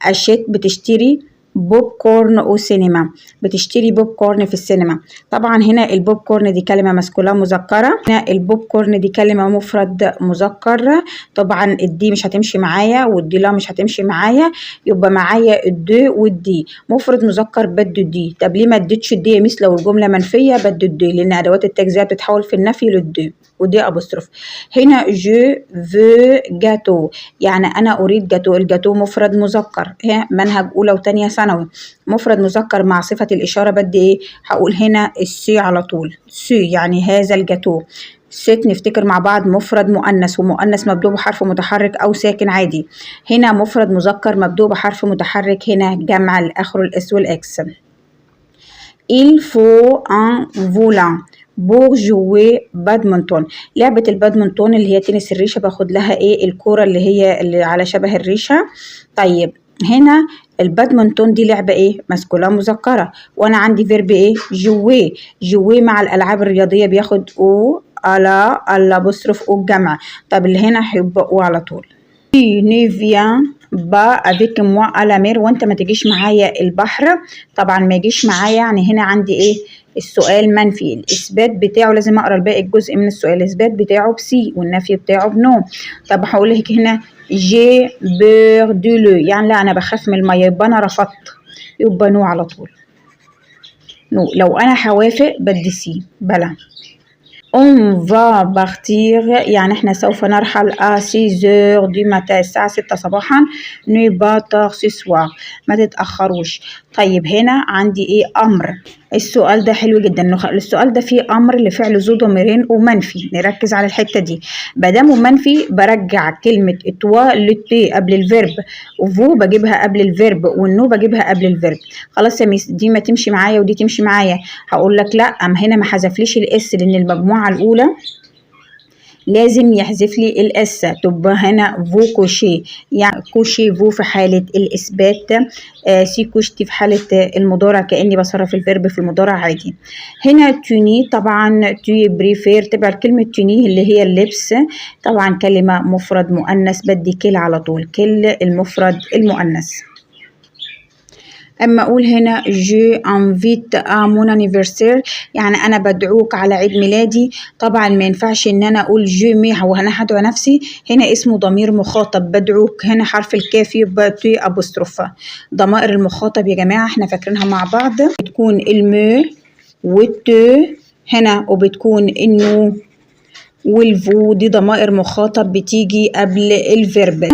أشيت بتشتري بوب كورن أو سينما، بتشتري بوب كورن في السينما. طبعا هنا البوب كورن دي كلمة مسكولة مذكرة، هنا البوب كورن دي كلمة مفرد مذكر. طبعا الدي مش هتمشي معايا والدي لا مش هتمشي معايا، يبقى معايا الدو والدي. مفرد مذكر بده دي. طب ليه ما اديتش الدي مثل لو الجملة منفية؟ بده الدي لأن أدوات التجزئة بتتحول في النفي للدو ودي أبوستروف. هنا جو فو جاتو، يعني أنا أريد جاتو. الجاتو مفرد مذكر، منهج أولى وتانية ثانوي. مفرد مذكر مع صفة الإشارة بدي إيه؟ هقول هنا السي على طول، سي يعني هذا الجاتو. ست نفتكر مع بعض مفرد مؤنث، ومؤنث مبدوء بحرف متحرك أو ساكن عادي. هنا مفرد مذكر مبدوء بحرف متحرك، هنا جمع الآخر الإس والإكس. Il faut un volant pour jouer بادمنتون. لعبة البادمنتون اللي هي تنس الريشة، باخد لها ايه؟ الكورة اللي على شبه الريشة. طيب هنا البادمنتون دي لعبة ايه؟ مسكولة مذكرة، وانا عندي فيرب ايه؟ جوي. جوي مع الالعاب الرياضية بياخد او على بصرف او الجمع. طب اللي هنا هيبقى او على طول. نيفيان با افيك موا على مير، وانت ما تجيش معايا البحر. طبعا ما يجيش معايا يعني هنا عندي ايه؟ السؤال منفي. الاثبات بتاعه لازم اقرا الباقي الجزء من السؤال. الاثبات بتاعه بسي والنفي بتاعه بنو. طب هقول لك هنا جي بير دو لو، يعني لا انا بخاف من الميه، يبقى انا رفضت، يبقى نو على طول. نو. لو انا هوافق بدي سي بلا. On va partir يعني احنا سوف نرحل à 6 heures du matin، الساعة 6 صباحا. ne pas tard ce soir، ما تتأخروش. طيب هنا عندي ايه؟ أمر. السؤال ده حلو جدا. السؤال ده فيه أمر لفعل ذو ضميرين ومنفي، نركز على الحتة دي. مادامه منفي برجع كلمة اتوا للتي قبل الفيرب، وفو بجيبها قبل الفيرب، والنو بجيبها قبل الفيرب. خلاص يا ميس دي ما تمشي معايا ودي تمشي معايا. هقول لك لا، أم هنا ما حذفليش الاس لأن المجموعة الأولى لازم يحذف لي الاس، تبقى هنا فو كوشي، يعني كوشي فو في حالة الإثبات، سي كوشتي في حالة المضارع كأني بصرف الفيرب في المضارع عادي. هنا توني طبعا تي بريفير، تبع كلمة توني اللي هي اللبس. طبعا كلمة مفرد مؤنث بدي كل على طول، كل المفرد المؤنث. اما اقول هنا جو انفيت ا مون انيفرسير، يعني انا بدعوك على عيد ميلادي. طبعا ما ينفعش ان انا اقول جو مي، هو انا هدعو نفسي. هنا اسمه ضمير مخاطب بدعوك، هنا حرف الكاف يبقى تي ابوستروفا. ضمائر المخاطب يا جماعه احنا فاكرينها مع بعض، بتكون المو والتو هنا، وبتكون النو والفو، دي ضمائر مخاطب بتيجي قبل الفيرب.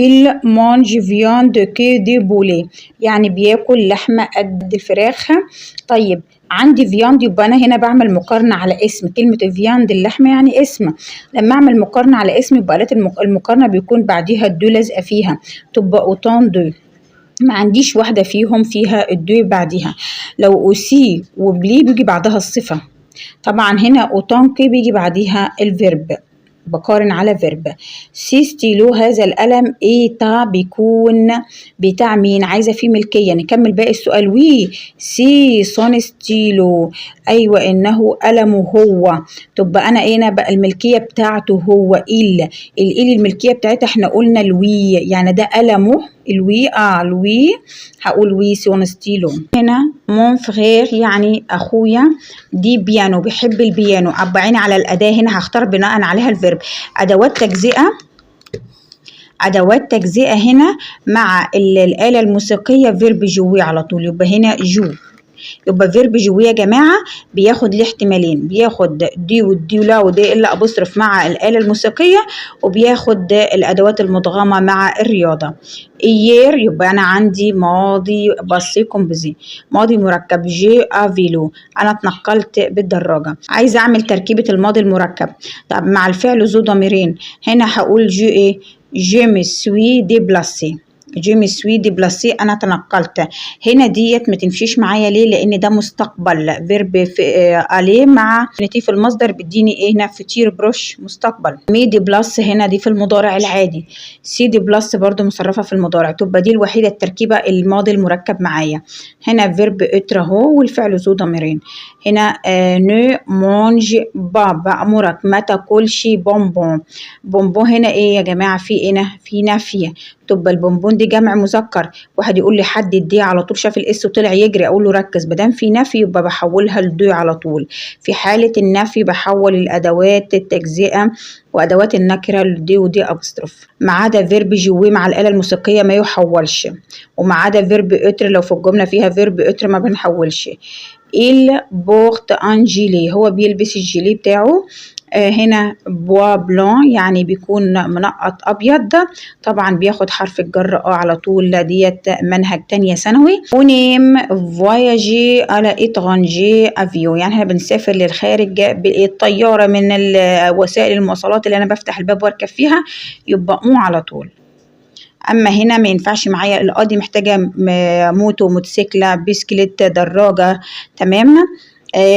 Il mange viande que de poulet، يعني بياكل لحمة قد الفراخ. طيب عندي فياند، يبقى أنا هنا بعمل مقارنة على اسم. كلمة فياند اللحمة يعني اسم، لما أعمل مقارنة على اسم يبقى آلة المقارنة بيكون بعديها الدو لازقة فيها، تبقى أوتان دو. ما عنديش واحدة فيهم فيها الدو بعديها. لو أوسي وبلي بيجي بعدها الصفة. طبعا هنا أوتانكي بيجي بعديها الفيرب، بقارن على فيرب. سي ستيلو هذا القلم ايتا بيكون بتاع مين؟ عايزه فيه ملكيه. نكمل باقي السؤال. وي سي سون ستيلو، ايوه انه قلمه هو. تبقى انا هنا بقى الملكيه بتاعته هو ال الملكيه بتاعتها احنا قلنا الوي، يعني ده قلمه الوي. الوي هقول وي سون ستيلو. هنا مون فغير يعني اخويا، دي بيانو بيحب البيانو. عبعيني على الاداه هنا هختار بناء عليها الفيرب. ادوات تجزئه هنا مع الآلة الموسيقية فيرب جوي على طول، يبقى هنا جو. يبقى فيرب جوي يا جماعة بياخد ليه احتمالين، بياخد دي والدي ولا ودي إلا أبوستروف مع الآلة الموسيقية، وبياخد الأدوات المدغمة مع الرياضة. إيير يبقى أنا عندي ماضي بسيط كومبوزي، ماضي مركب. جي أفيلو أنا اتنقلت بالدراجة. عايزة أعمل تركيبة الماضي المركب. طب مع الفعل ذو ضميرين، هنا هقول جو إيه؟ جو مي سوي ديبلاسي، جو مي سوي ديبلاسي، انا تنقلت. هنا ديت ما تمشيش معايا ليه؟ لان ده مستقبل، فيرب اليه مع في المصدر بيديني ايه هنا؟ فيتير بروش مستقبل. مي دي بلس هنا دي في المضارع العادي. سي دي بلس برضو مصرفه في المضارع، تبقى دي الوحيده التركيبه الماضي المركب معايا. هنا فيرب اتر اهو والفعل ذو ضميرين. هنا نو مونج با، بأمرك ما تاكلش بونبون. بونبون هنا ايه يا جماعه؟ في ايه؟ في نافيه، تبقى البونبون دي جمع مذكر. واحد يقول لي حدد دي، على طول شاف الاس وطلع يجري، اقول له ركز، مادام في نفي يبقى بحولها لدو على طول. في حاله النفي بحول الادوات التجزئه وادوات النكره لدي ودي ابستروف، ما عدا فيرب جوي مع الاله الموسيقيه ما يحولش، وما عدا فيرب اتر لو في الجمله فيها فيرب اتر ما بنحولش. il porte un gilet، هو بيلبس الجيلي بتاعه. هنا بوا بلون يعني بيكون منقط ابيض، طبعا بياخد حرف الجر على طول، ديت منهج تانية ثانوي. ونيم فواياجي على اترانجي افيو، يعني احنا بنسافر للخارج بالطياره من وسائل المواصلات اللي انا بفتح الباب واركب فيها، يبقى على طول. اما هنا ما ينفعش معايا، القاضي محتاجه موتو، موتوسيكله، بيسكليت، دراجه. تمام.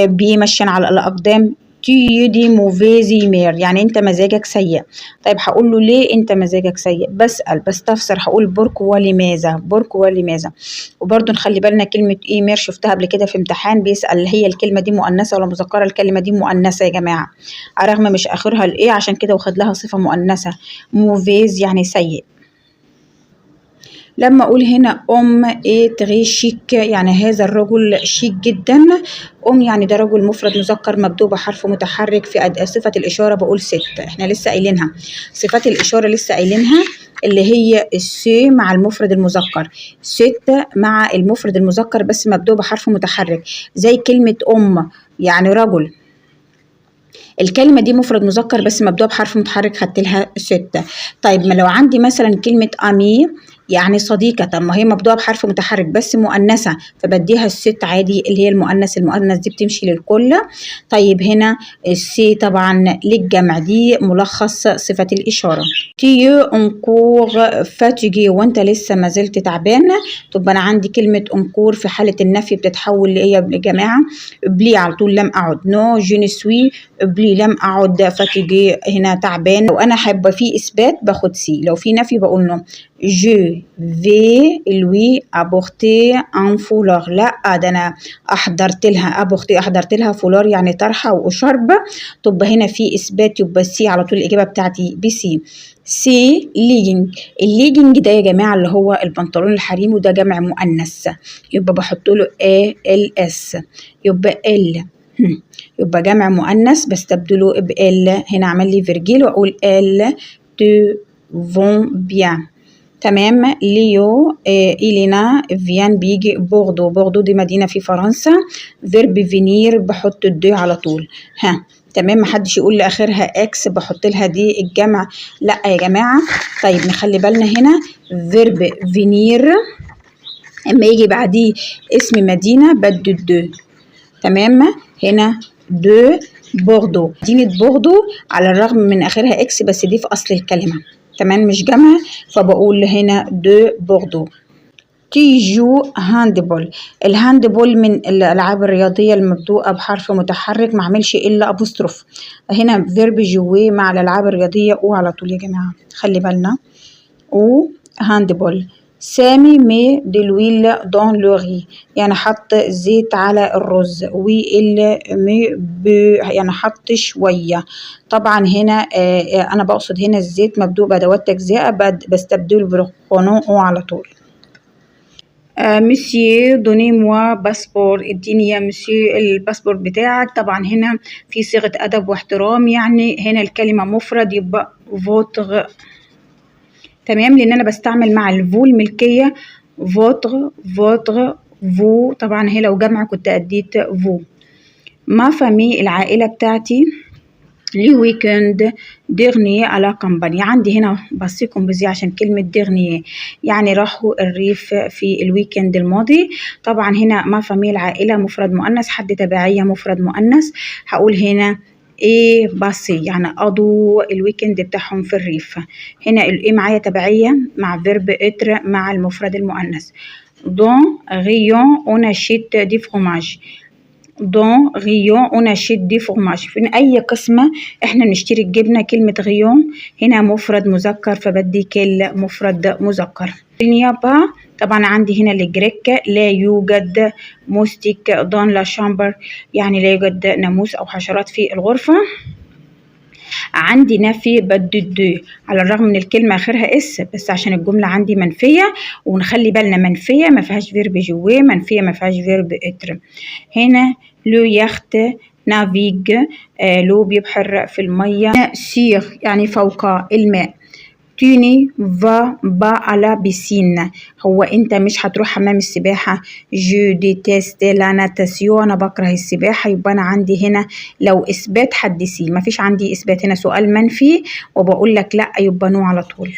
بيمشين على الاقدام. تي دي موفيزي مير، يعني انت مزاجك سيء. طيب هقول له ليه انت مزاجك سيء؟ بسأل بستفسر، هقول بركو ولماذا، بركو ولماذا. وبرده نخلي بالنا كلمة ايه مير، شفتها قبل كده في امتحان بيسأل هي الكلمة دي مؤنثة ولا مذكرة؟ الكلمة دي مؤنثة يا جماعة، رغم مش اخرها الايه، عشان كده واخد لها صفة مؤنثة. موفيز يعني سيء. لما اقول هنا ايه تري شيك، يعني هذا الرجل شيك جدا. يعني ده رجل مفرد مذكر مبدوء بحرف متحرك. في صفة الإشارة بقول ست، احنا لسه قايلينها صفات الإشارة، لسه قايلينها اللي هي السي مع المفرد المذكر، ست مع المفرد المذكر بس مبدوء بحرف متحرك، زي كلمة يعني رجل، الكلمة دي مفرد مذكر بس مبدوء بحرف متحرك، خدت لها ستة. طيب ما لو عندي مثلا كلمة أمي يعني صديقة، طب ما هي مبدوءة بحرف متحرك بس مؤنثة، فبديها الست عادي اللي هي المؤنث، المؤنث دي بتمشي للكل. طيب هنا السي طبعا للجمع، دي ملخص صفة الإشارة. تيو انكور فاتيجي، وانت لسه ما زلت تعبان، طب انا عندي كلمة انكور في حالة النفي بتتحول لإيه يا جماعة؟ بلي على طول، لم أعد. نو جو ني سوي بلي، لم أعد فاتيجي، هنا تعبان. لو أنا حابة في إثبات باخد سي، لو في نفي بقول نو. je vais lui apporter un foulard، لا ده انا احضرت لها، احضرت لها فولار يعني طرحه وشرب، طب هنا في اثبات يبقى سي على طول، الاجابه بتاعتي بسي. سي ليجنج، الليجنج ده يا جماعه اللي هو البنطلون الحريمي، وده جمع مؤنث، يبقى بحط له ال اس، يبقى ال، يبقى جمع مؤنث بستبدله بال، هنا عمل لي فيرجيل واقول ال تو فون بيان. تمام. ليو إلينا فيان بيجي بوردو، بوردو دي مدينة في فرنسا. فيرب فينير بحط الدو على طول. ها تمام، محدش يقول لي آخرها اكس بحط لها دي الجمع، لا يا جماعة. طيب نخلي بالنا هنا فيرب فينير اما يجي بعديه اسم مدينة بدو الدو. تمام. هنا دو بوردو، مدينة بوردو على الرغم من آخرها اكس بس دي في أصل الكلمة، تمام مش جمع، فبقول هنا دو بوردو. تيجو هاندبول، الهاندبول من الألعاب الرياضية المبدوءة بحرف متحرك ما عملش إلا أبوستروف، هنا فيرب جوي مع الألعاب الرياضية على طول يا جماعة، خلي بالنا. هاندبول. سامي مي دي لويل دون لو ري، يعني حط زيت على الرز، ويل مي يعني حط شوية. طبعا هنا أنا بقصد هنا الزيت مبدوء بأدوات تجزئة، بستبدله برقانون على طول. مسيو دوني موا باسبور، اديني يا مسيو الباسبور بتاعك. طبعا هنا في صيغة أدب واحترام، يعني هنا الكلمة مفرد يبقى فوتغ، تمام، لان انا بستعمل مع الفو الملكيه فوتغ فو، طبعا هي لو جمع كنت اديت فو. ما فامي العائله بتاعتي لي ويكند ديرني على كامباني، عندي هنا بصيكم بزي عشان كلمه ديرني يعني راحوا الريف في الويكند الماضي. طبعا هنا ما فامي العائله مفرد مؤنث، حد تبعيه مفرد مؤنث، هقول هنا ايه باسي يعني قضوا الويكند بتاعهم في الريف. هنا الايه معايا تبعية مع فيرب اتر مع المفرد المؤنث. دون غيون اون اشيت دي فروماج. دون غيون اون اشيت دي فروماج، في اي قسمة احنا بنشتري الجبنة. كلمة غيون هنا مفرد مذكر فبدي كل مفرد مذكر. النيابة طبعا عندي هنا الجريك لا يوجد موستيك دون لا شامبر، يعني لا يوجد ناموس او حشرات في الغرفة. عندي نفي بدو على الرغم من الكلمة آخرها اس، بس عشان الجملة عندي منفية، ونخلي بالنا منفية ما فيهاش فيرب جواه، منفية ما فيهاش فيرب اتر. هنا لو يخت نافيج، لو بيبحر في المية. سير يعني فوق الماء. توني فا با على بيسين، هو انت مش هتروح حمام السباحة. جو ديتيست لا ناتاسيون، انا بكره السباحة. يبقى انا عندي هنا لو اثبات حدثي، مفيش عندي اثبات، هنا سؤال منفي وبقول لك لا، يبقى نو على طول.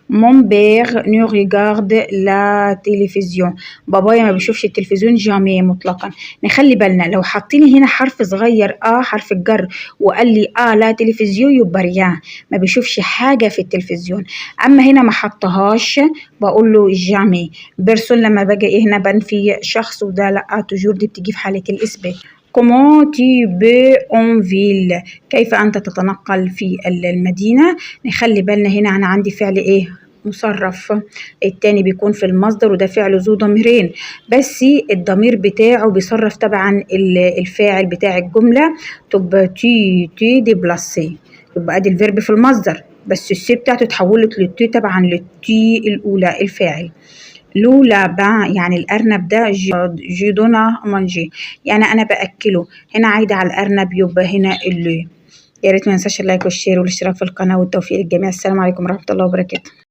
مون بير نو ريغارد لا تلفزيون، بابايا ما بيشوفش التلفزيون جامي مطلقا. نخلي بالنا لو حاطيني هنا حرف صغير حرف الجر وقال لي لا تلفزيون، يبقى ريان ما بيشوفش حاجة في التلفزيون. اما هنا ما حطهاش بقول له جامي. بيرسون لما باجي هنا بنفي شخص، وده لا توجور دي بتيجي في حالة الإثبات. Comment tu peux en ville، كيف أنت تتنقل في المدينة. نخلي بالنا هنا أنا عندي فعل إيه مصرف، التاني بيكون في المصدر وده فعل ذو ضميرين، بس الضمير بتاعه بيصرف طبعا الفاعل بتاع الجملة. تبقى تي دي بلاسي، يبقى ادي الفيرب في المصدر بس السي بتاعته اتحولت للتي طبعا للتي الأولى الفاعل. لو لابان يعني الأرنب ده جيدونا مانجي، يعني أنا بأكله. هنا عايدة على الأرنب يبقى هنا اللي. يا ريت ما ننساش اللايك والشير والاشتراك في القناة، والتوفيق للجميع. السلام عليكم ورحمة الله وبركاته.